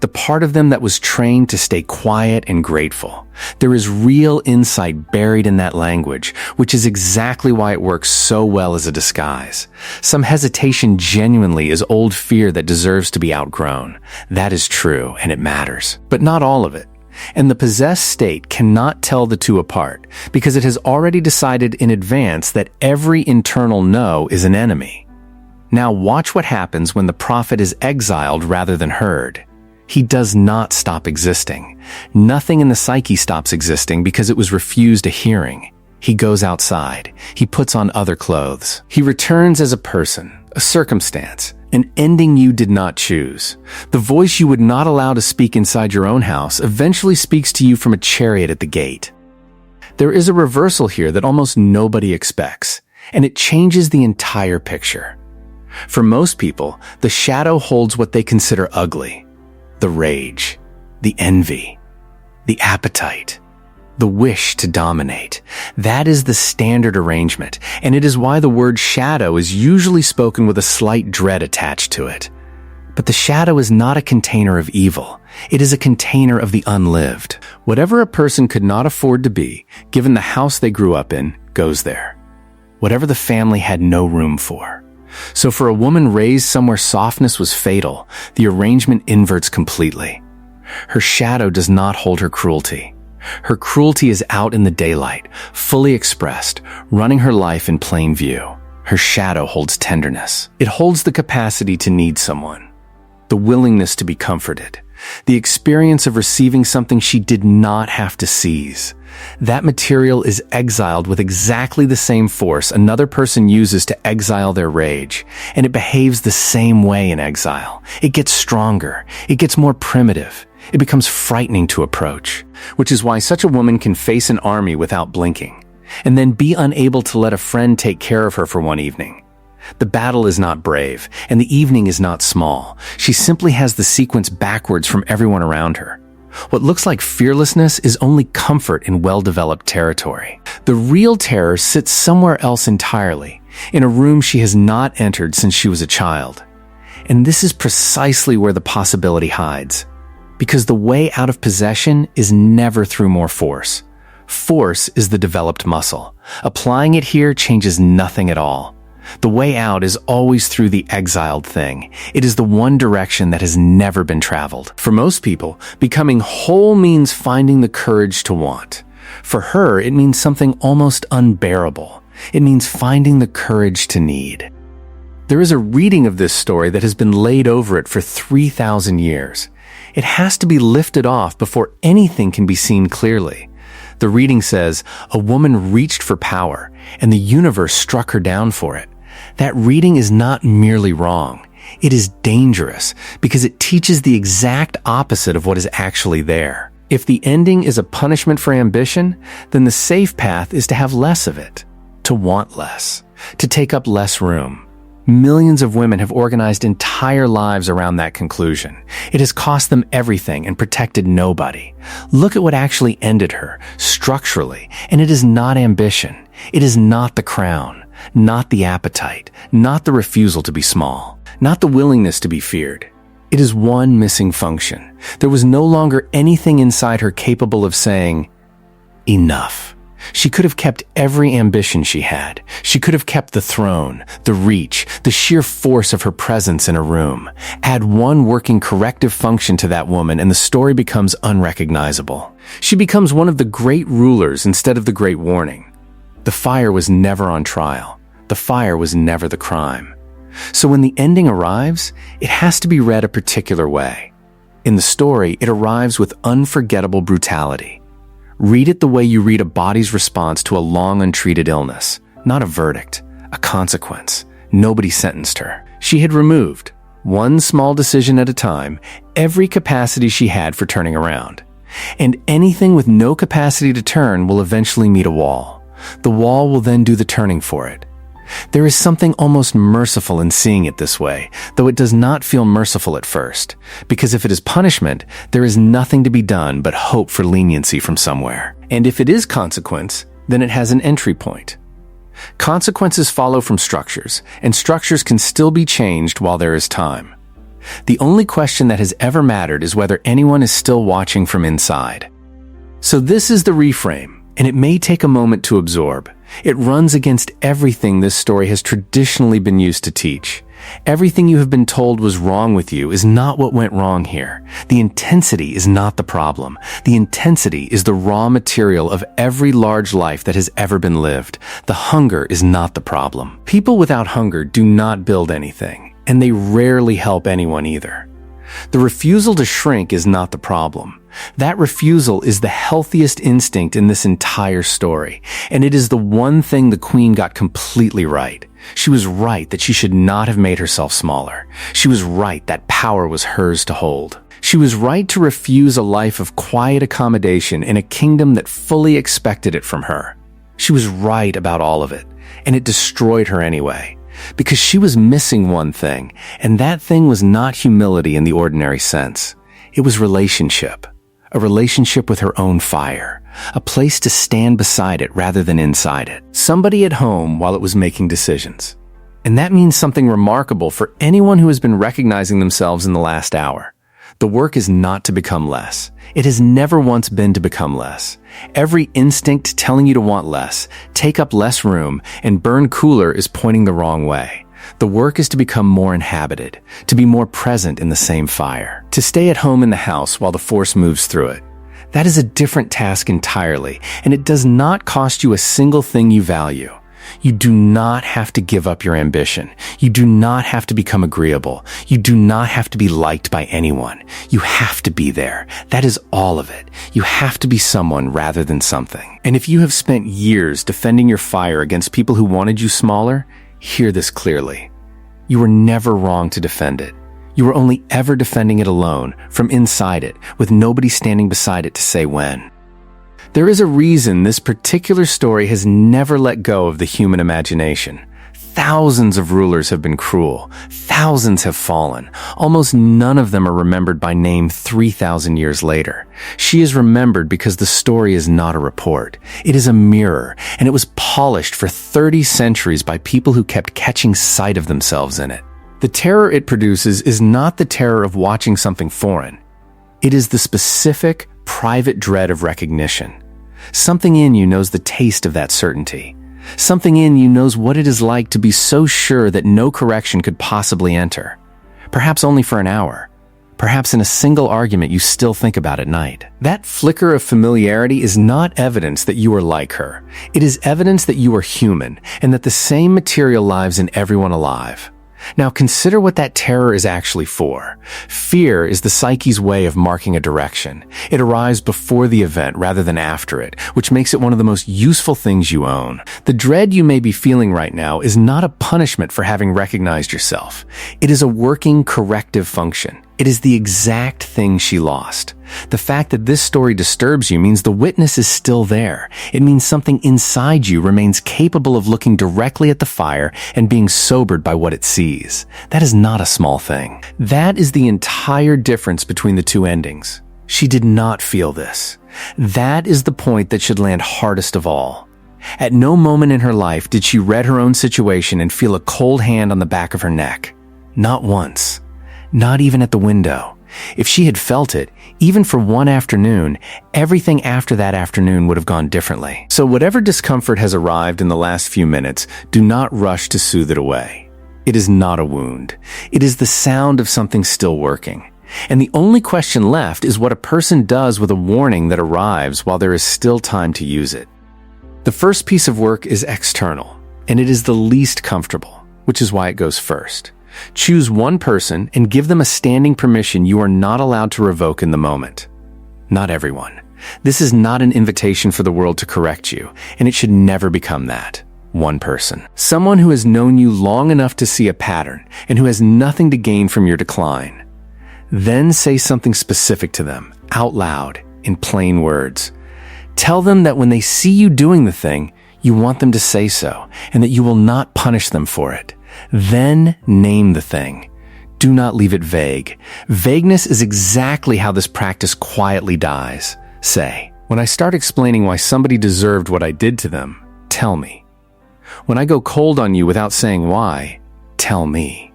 The part of them that was trained to stay quiet and grateful. There is real insight buried in that language, which is exactly why it works so well as a disguise. Some hesitation genuinely is old fear that deserves to be outgrown. That is true, and it matters. But not all of it. And the possessed state cannot tell the two apart, because it has already decided in advance that every internal no is an enemy. Now watch what happens when the prophet is exiled rather than heard. He does not stop existing. Nothing in the psyche stops existing because it was refused a hearing. He goes outside. He puts on other clothes. He returns as a person, a circumstance, an ending you did not choose. The voice you would not allow to speak inside your own house eventually speaks to you from a chariot at the gate. There is a reversal here that almost nobody expects, and it changes the entire picture. For most people, the shadow holds what they consider ugly. The rage, the envy, the appetite, the wish to dominate. That is the standard arrangement, and it is why the word shadow is usually spoken with a slight dread attached to it. But the shadow is not a container of evil. It is a container of the unlived. Whatever a person could not afford to be, given the house they grew up in, goes there. Whatever the family had no room for. So for a woman raised somewhere softness was fatal, the arrangement inverts completely. Her shadow does not hold her cruelty. Her cruelty is out in the daylight, fully expressed, running her life in plain view. Her shadow holds tenderness. It holds the capacity to need someone, the willingness to be comforted, the experience of receiving something she did not have to seize. That material is exiled with exactly the same force another person uses to exile their rage, and it behaves the same way in exile. It gets stronger. It gets more primitive. It becomes frightening to approach, which is why such a woman can face an army without blinking, and then be unable to let a friend take care of her for one evening. The battle is not brave, and the evening is not small. She simply has the sequence backwards from everyone around her. What looks like fearlessness is only comfort in well-developed territory. The real terror sits somewhere else entirely, in a room she has not entered since she was a child. And this is precisely where the possibility hides. Because the way out of possession is never through more force. Force is the developed muscle. Applying it here changes nothing at all. The way out is always through the exiled thing. It is the one direction that has never been traveled. For most people, becoming whole means finding the courage to want. For her, it means something almost unbearable. It means finding the courage to need. There is a reading of this story that has been laid over it for 3,000 years. It has to be lifted off before anything can be seen clearly. The reading says, a woman reached for power, and the universe struck her down for it. That reading is not merely wrong. It is dangerous because it teaches the exact opposite of what is actually there. If the ending is a punishment for ambition, then the safe path is to have less of it, to want less, to take up less room. Millions of women have organized entire lives around that conclusion. It has cost them everything and protected nobody. Look at what actually ended her, structurally, and it is not ambition. It is not the crown, not the appetite, not the refusal to be small, not the willingness to be feared. It is one missing function. There was no longer anything inside her capable of saying, enough. She could have kept every ambition she had. She could have kept the throne, the reach, the sheer force of her presence in a room. Add one working corrective function to that woman and the story becomes unrecognizable. She becomes one of the great rulers instead of the great warning. The fire was never on trial. The fire was never the crime. So when the ending arrives, it has to be read a particular way. In the story, it arrives with unforgettable brutality. Read it the way you read a body's response to a long untreated illness, not a verdict, a consequence. Nobody sentenced her. She had removed, one small decision at a time, every capacity she had for turning around. And anything with no capacity to turn will eventually meet a wall. The wall will then do the turning for it. There is something almost merciful in seeing it this way, though it does not feel merciful at first, because if it is punishment, there is nothing to be done but hope for leniency from somewhere. And if it is consequence, then it has an entry point. Consequences follow from structures, and structures can still be changed while there is time. The only question that has ever mattered is whether anyone is still watching from inside. So this is the reframe, and it may take a moment to absorb. It runs against everything this story has traditionally been used to teach. Everything you have been told was wrong with you is not what went wrong here. The intensity is not the problem. The intensity is the raw material of every large life that has ever been lived. The hunger is not the problem. People without hunger do not build anything, and they rarely help anyone either. The refusal to shrink is not the problem. That refusal is the healthiest instinct in this entire story, and it is the one thing the queen got completely right. She was right that she should not have made herself smaller. She was right that power was hers to hold. She was right to refuse a life of quiet accommodation in a kingdom that fully expected it from her. She was right about all of it, and it destroyed her anyway. Because she was missing one thing, and that thing was not humility in the ordinary sense. It was relationship. A relationship with her own fire. A place to stand beside it rather than inside it. Somebody at home while it was making decisions. And that means something remarkable for anyone who has been recognizing themselves in the last hour. The work is not to become less. It has never once been to become less. Every instinct telling you to want less, take up less room, and burn cooler is pointing the wrong way. The work is to become more inhabited, to be more present in the same fire, to stay at home in the house while the force moves through it. That is a different task entirely, and it does not cost you a single thing you value. You do not have to give up your ambition. You do not have to become agreeable. You do not have to be liked by anyone. You have to be there. That is all of it. You have to be someone rather than something. And if you have spent years defending your fire against people who wanted you smaller, hear this clearly. You were never wrong to defend it. You were only ever defending it alone, from inside it, with nobody standing beside it to say when. There is a reason this particular story has never let go of the human imagination. Thousands of rulers have been cruel. Thousands have fallen. Almost none of them are remembered by name 3,000 years later. She is remembered because the story is not a report. It is a mirror, and it was polished for 30 centuries by people who kept catching sight of themselves in it. The terror it produces is not the terror of watching something foreign. It is the specific, private dread of recognition. Something in you knows the taste of that certainty. Something in you knows what it is like to be so sure that no correction could possibly enter. Perhaps only for an hour. Perhaps in a single argument you still think about at night. That flicker of familiarity is not evidence that you are like her. It is evidence that you are human and that the same material lives in everyone alive. Now consider what that terror is actually for. Fear is the psyche's way of marking a direction. It arrives before the event rather than after it, which makes it one of the most useful things you own. The dread you may be feeling right now is not a punishment for having recognized yourself. It is a working corrective function. It is the exact thing she lost. The fact that this story disturbs you means the witness is still there. It means something inside you remains capable of looking directly at the fire and being sobered by what it sees. That is not a small thing. That is the entire difference between the two endings. She did not feel this. That is the point that should land hardest of all. At no moment in her life did she read her own situation and feel a cold hand on the back of her neck. Not once. Not even at the window. If she had felt it, even for one afternoon, everything after that afternoon would have gone differently. So whatever discomfort has arrived in the last few minutes, do not rush to soothe it away. It is not a wound. It is the sound of something still working. And the only question left is what a person does with a warning that arrives while there is still time to use it. The first piece of work is external, and it is the least comfortable, which is why it goes first. Choose one person and give them a standing permission you are not allowed to revoke in the moment. Not everyone. This is not an invitation for the world to correct you, and it should never become that. One person. Someone who has known you long enough to see a pattern and who has nothing to gain from your decline. Then say something specific to them, out loud, in plain words. Tell them that when they see you doing the thing, you want them to say so, and that you will not punish them for it. Then name the thing. Do not leave it vague. Vagueness is exactly how this practice quietly dies. Say, when I start explaining why somebody deserved what I did to them, tell me. When I go cold on you without saying why, tell me.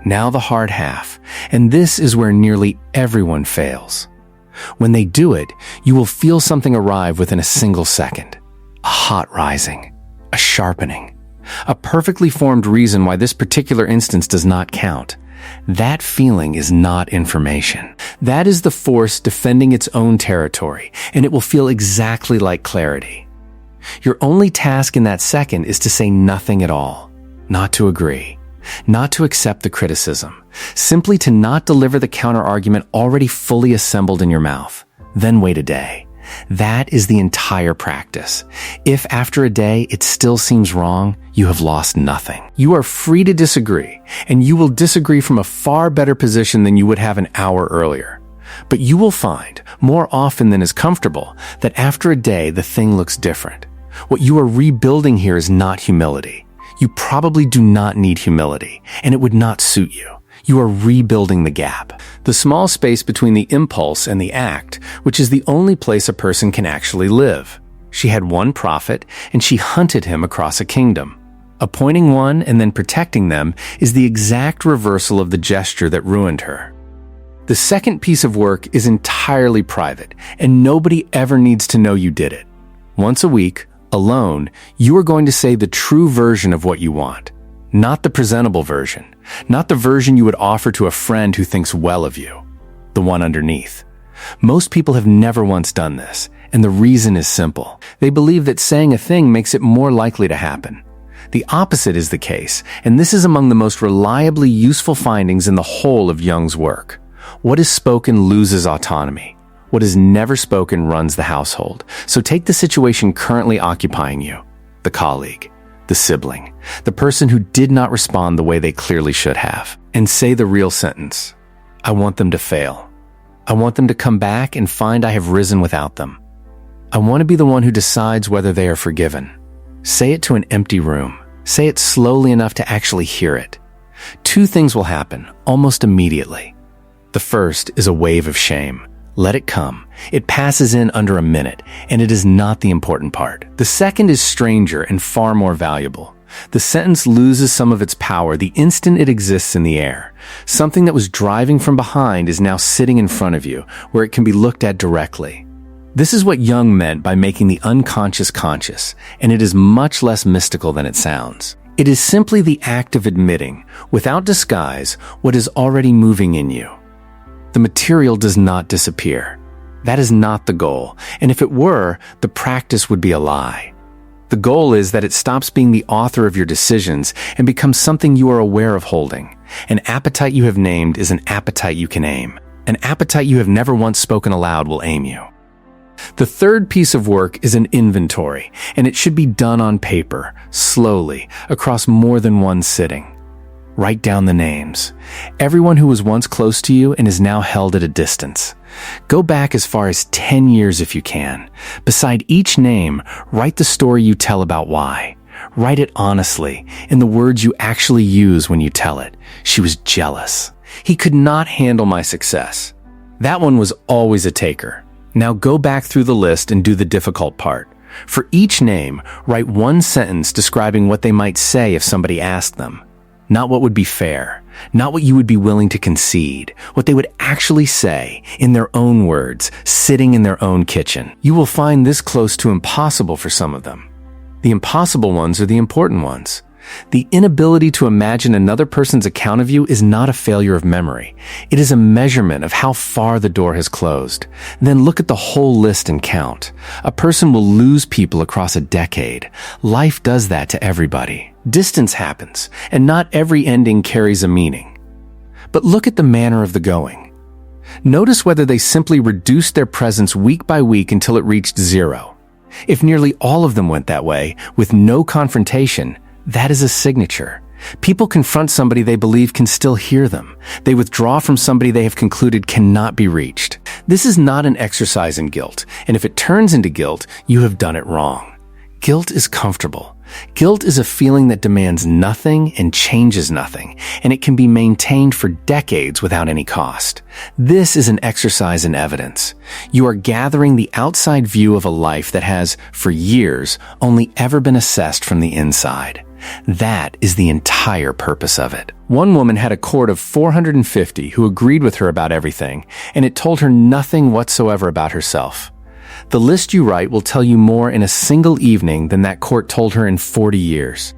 Now the hard half, and this is where nearly everyone fails. When they do it, you will feel something arrive within a single second. A hot rising, a sharpening. A perfectly formed reason why this particular instance does not count. That feeling is not information. That is the force defending its own territory, and it will feel exactly like clarity. Your only task in that second is to say nothing at all, not to agree, not to accept the criticism, simply to not deliver the counter-argument already fully assembled in your mouth. Then wait a day. That is the entire practice. If after a day it still seems wrong, you have lost nothing. You are free to disagree, and you will disagree from a far better position than you would have an hour earlier. But you will find, more often than is comfortable, that after a day the thing looks different. What you are rebuilding here is not humility. You probably do not need humility, and it would not suit you. You are rebuilding the gap, the small space between the impulse and the act, which is the only place a person can actually live. She had one prophet, and she hunted him across a kingdom. Appointing one and then protecting them is the exact reversal of the gesture that ruined her. The second piece of work is entirely private, and nobody ever needs to know you did it. Once a week, alone, you are going to say the true version of what you want. Not the presentable version, not the version you would offer to a friend who thinks well of you, the one underneath. Most people have never once done this, and the reason is simple. They believe that saying a thing makes it more likely to happen. The opposite is the case, and this is among the most reliably useful findings in the whole of Jung's work. What is spoken loses autonomy. What is never spoken runs the household. So take the situation currently occupying you, the colleague, the sibling, the person who did not respond the way they clearly should have, and say the real sentence. I want them to fail. I want them to come back and find I have risen without them. I want to be the one who decides whether they are forgiven. Say it to an empty room. Say it slowly enough to actually hear it. Two things will happen almost immediately. The first is a wave of shame. Let it come. It passes in under a minute, and it is not the important part. The second is stranger and far more valuable. The sentence loses some of its power the instant it exists in the air. Something that was driving from behind is now sitting in front of you, where it can be looked at directly. This is what Jung meant by making the unconscious conscious, and it is much less mystical than it sounds. It is simply the act of admitting, without disguise, what is already moving in you. The material does not disappear. That is not the goal, and if it were, the practice would be a lie. The goal is that it stops being the author of your decisions and becomes something you are aware of holding. An appetite you have named is an appetite you can aim. An appetite you have never once spoken aloud will aim you. The third piece of work is an inventory, and it should be done on paper, slowly, across more than one sitting. Write down the names. Everyone who was once close to you and is now held at a distance. Go back as far as 10 years if you can. Beside each name, write the story you tell about why. Write it honestly, in the words you actually use when you tell it. She was jealous. He could not handle my success. That one was always a taker. Now go back through the list and do the difficult part. For each name, write one sentence describing what they might say if somebody asked them. Not what would be fair, not what you would be willing to concede, what they would actually say, in their own words, sitting in their own kitchen. You will find this close to impossible for some of them. The impossible ones are the important ones. The inability to imagine another person's account of you is not a failure of memory. It is a measurement of how far the door has closed. Then look at the whole list and count. A person will lose people across a decade. Life does that to everybody. Distance happens, and not every ending carries a meaning. But look at the manner of the going. Notice whether they simply reduced their presence week by week until it reached zero. If nearly all of them went that way, with no confrontation, that is a signature. People confront somebody they believe can still hear them. They withdraw from somebody they have concluded cannot be reached. This is not an exercise in guilt, and if it turns into guilt, you have done it wrong. Guilt is comfortable. Guilt is a feeling that demands nothing and changes nothing, and it can be maintained for decades without any cost. This is an exercise in evidence. You are gathering the outside view of a life that has, for years, only ever been assessed from the inside. That is the entire purpose of it. One woman had a court of 450 who agreed with her about everything, and it told her nothing whatsoever about herself. The list you write will tell you more in a single evening than that court told her in 40 years.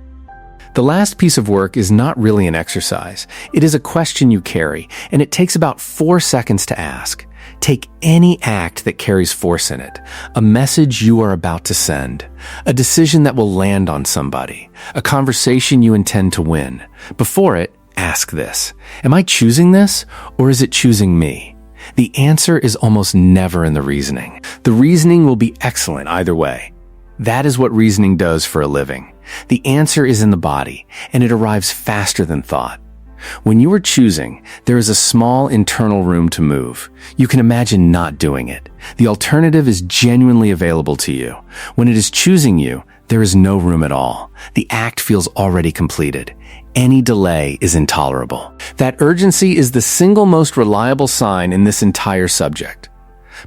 The last piece of work is not really an exercise. It is a question you carry, and it takes about 4 seconds to ask. Take any act that carries force in it, a message you are about to send, a decision that will land on somebody, a conversation you intend to win. Before it, ask this: am I choosing this, or is it choosing me? The answer is almost never in the reasoning. The reasoning will be excellent either way. That is what reasoning does for a living. The answer is in the body, and it arrives faster than thought. When you are choosing, there is a small internal room to move. You can imagine not doing it. The alternative is genuinely available to you. When it is choosing you, there is no room at all. The act feels already completed. Any delay is intolerable. That urgency is the single most reliable sign in this entire subject.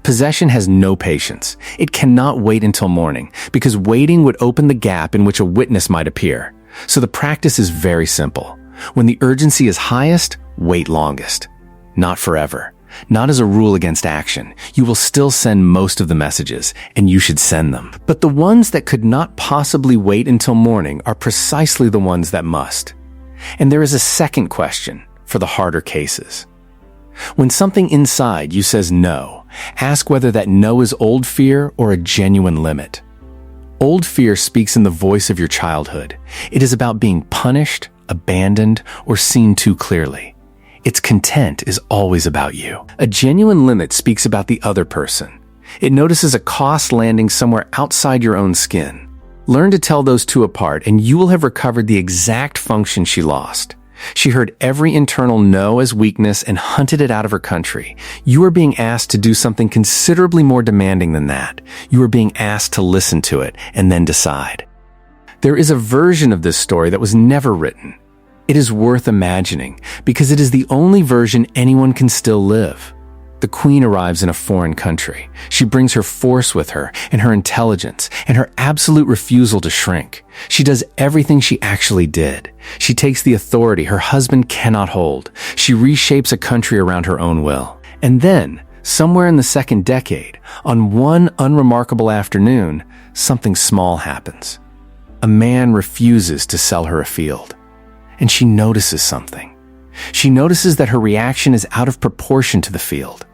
Possession has no patience. It cannot wait until morning, because waiting would open the gap in which a witness might appear. So the practice is very simple. When the urgency is highest, wait longest. Not forever. Not as a rule against action. You will still send most of the messages, and you should send them. But the ones that could not possibly wait until morning are precisely the ones that must. And there is a second question for the harder cases. When something inside you says no, ask whether that no is old fear or a genuine limit. Old fear speaks in the voice of your childhood. It is about being punished, abandoned, or seen too clearly. Its content is always about you. A genuine limit speaks about the other person. It notices a cost landing somewhere outside your own skin. Learn to tell those two apart, and you will have recovered the exact function she lost. She heard every internal no as weakness and hunted it out of her country. You are being asked to do something considerably more demanding than that. You are being asked to listen to it and then decide. There is a version of this story that was never written. It is worth imagining because it is the only version anyone can still live. The queen arrives in a foreign country. She brings her force with her and her intelligence and her absolute refusal to shrink. She does everything she actually did. She takes the authority her husband cannot hold. She reshapes a country around her own will. And then, somewhere in the second decade, on one unremarkable afternoon, something small happens. A man refuses to sell her a field. And she notices something. She notices that her reaction is out of proportion to the field.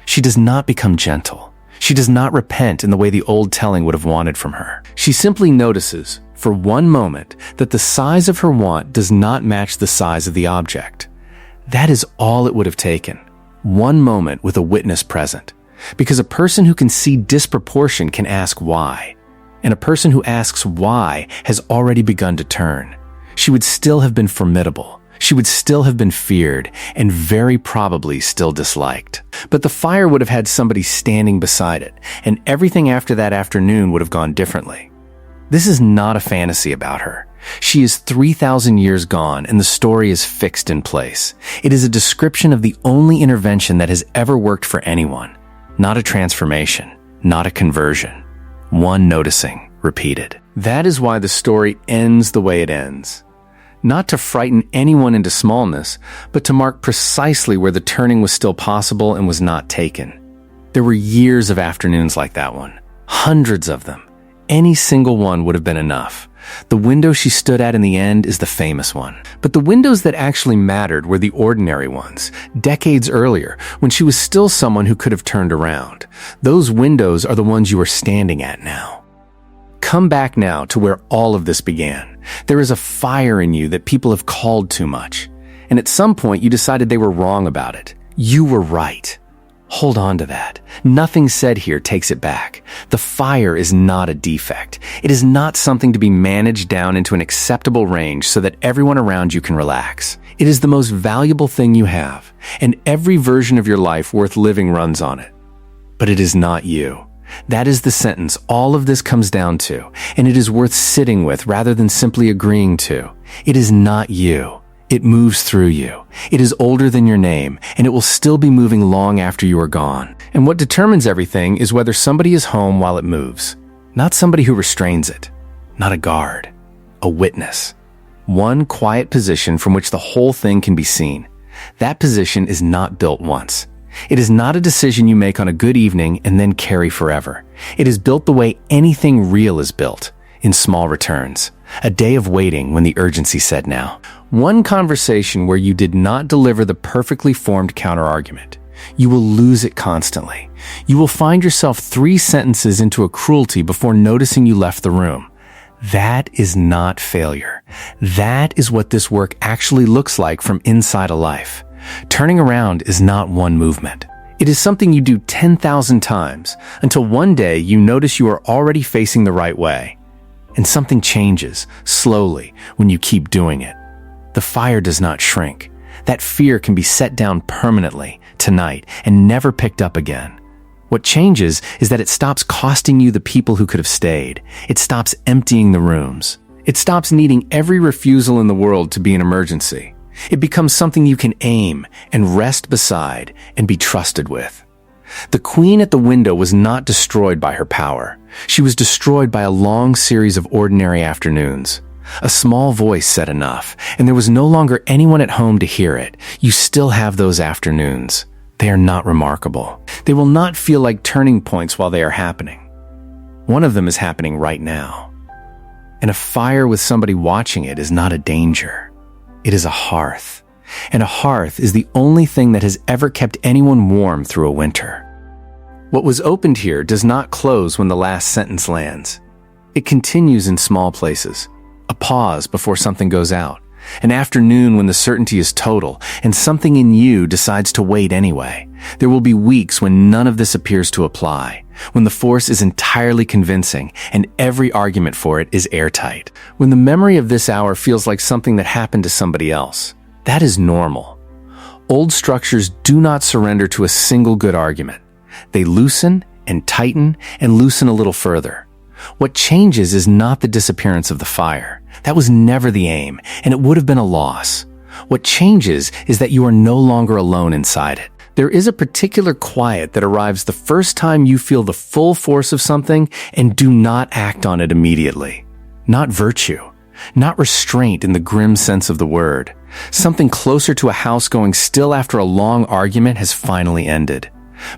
She does not become gentle. She does not repent in the way the old telling would have wanted from her. She simply notices, for one moment, that the size of her want does not match the size of the object. That is all it would have taken. One moment with a witness present. Because a person who can see disproportion can ask why. And a person who asks why has already begun to turn. She would still have been formidable. She would still have been feared and very probably still disliked. But the fire would have had somebody standing beside it, and everything after that afternoon would have gone differently. This is not a fantasy about her. She is 3,000 years gone, and the story is fixed in place. It is a description of the only intervention that has ever worked for anyone. Not a transformation, not a conversion. One noticing, repeated. That is why the story ends the way it ends. Not to frighten anyone into smallness, but to mark precisely where the turning was still possible and was not taken. There were years of afternoons like that one. Hundreds of them. Any single one would have been enough. The window she stood at in the end is the famous one. But the windows that actually mattered were the ordinary ones, decades earlier, when she was still someone who could have turned around. Those windows are the ones you are standing at now. Come back now to where all of this began. There is a fire in you that people have called too much. And at some point you decided they were wrong about it. You were right. Hold on to that. Nothing said here takes it back. The fire is not a defect. It is not something to be managed down into an acceptable range so that everyone around you can relax. It is the most valuable thing you have, and every version of your life worth living runs on it. But it is not you. That is the sentence all of this comes down to, and it is worth sitting with rather than simply agreeing to. It is not you. It moves through you. It is older than your name, and it will still be moving long after you are gone. And what determines everything is whether somebody is home while it moves. Not somebody who restrains it. Not a guard. A witness. One quiet position from which the whole thing can be seen. That position is not built once. It is not a decision you make on a good evening and then carry forever. It is built the way anything real is built, in small returns. A day of waiting when the urgency said now. One conversation where you did not deliver the perfectly formed counterargument. You will lose it constantly. You will find yourself 3 sentences into a cruelty before noticing you left the room. That is not failure. That is what this work actually looks like from inside a life. Turning around is not one movement. It is something you do 10,000 times until one day you notice you are already facing the right way. And something changes, slowly, when you keep doing it. The fire does not shrink. That fear can be set down permanently, tonight, and never picked up again. What changes is that it stops costing you the people who could have stayed. It stops emptying the rooms. It stops needing every refusal in the world to be an emergency. It becomes something you can aim and rest beside and be trusted with. The queen at the window was not destroyed by her power. She was destroyed by a long series of ordinary afternoons. A small voice said enough, and there was no longer anyone at home to hear it. You still have those afternoons. They are not remarkable. They will not feel like turning points while they are happening. One of them is happening right now. And a fire with somebody watching it is not a danger. It is a hearth. And a hearth is the only thing that has ever kept anyone warm through a winter. What was opened here does not close when the last sentence lands. It continues in small places. A pause before something goes out. An afternoon when the certainty is total and something in you decides to wait anyway. There will be weeks when none of this appears to apply, when the force is entirely convincing and every argument for it is airtight. When the memory of this hour feels like something that happened to somebody else. That is normal. Old structures do not surrender to a single good argument. They loosen and tighten and loosen a little further. What changes is not the disappearance of the fire. That was never the aim, and it would have been a loss. What changes is that you are no longer alone inside it. There is a particular quiet that arrives the first time you feel the full force of something and do not act on it immediately. Not virtue, not restraint in the grim sense of the word. Something closer to a house going still after a long argument has finally ended.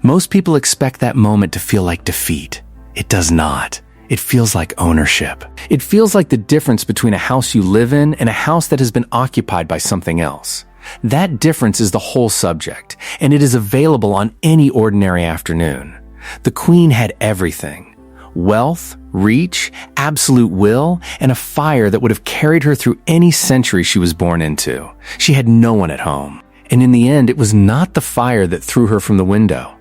Most people expect that moment to feel like defeat. It does not. It feels like ownership. It feels like the difference between a house you live in and a house that has been occupied by something else. That difference is the whole subject, and it is available on any ordinary afternoon. The queen had everything: wealth, reach, absolute will, and a fire that would have carried her through any century she was born into. She had no one at home. And in the end, it was not the fire that threw her from the window.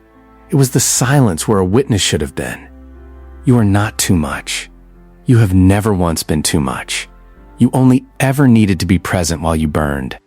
It was the silence where a witness should have been. You are not too much. You have never once been too much. You only ever needed to be present while you burned.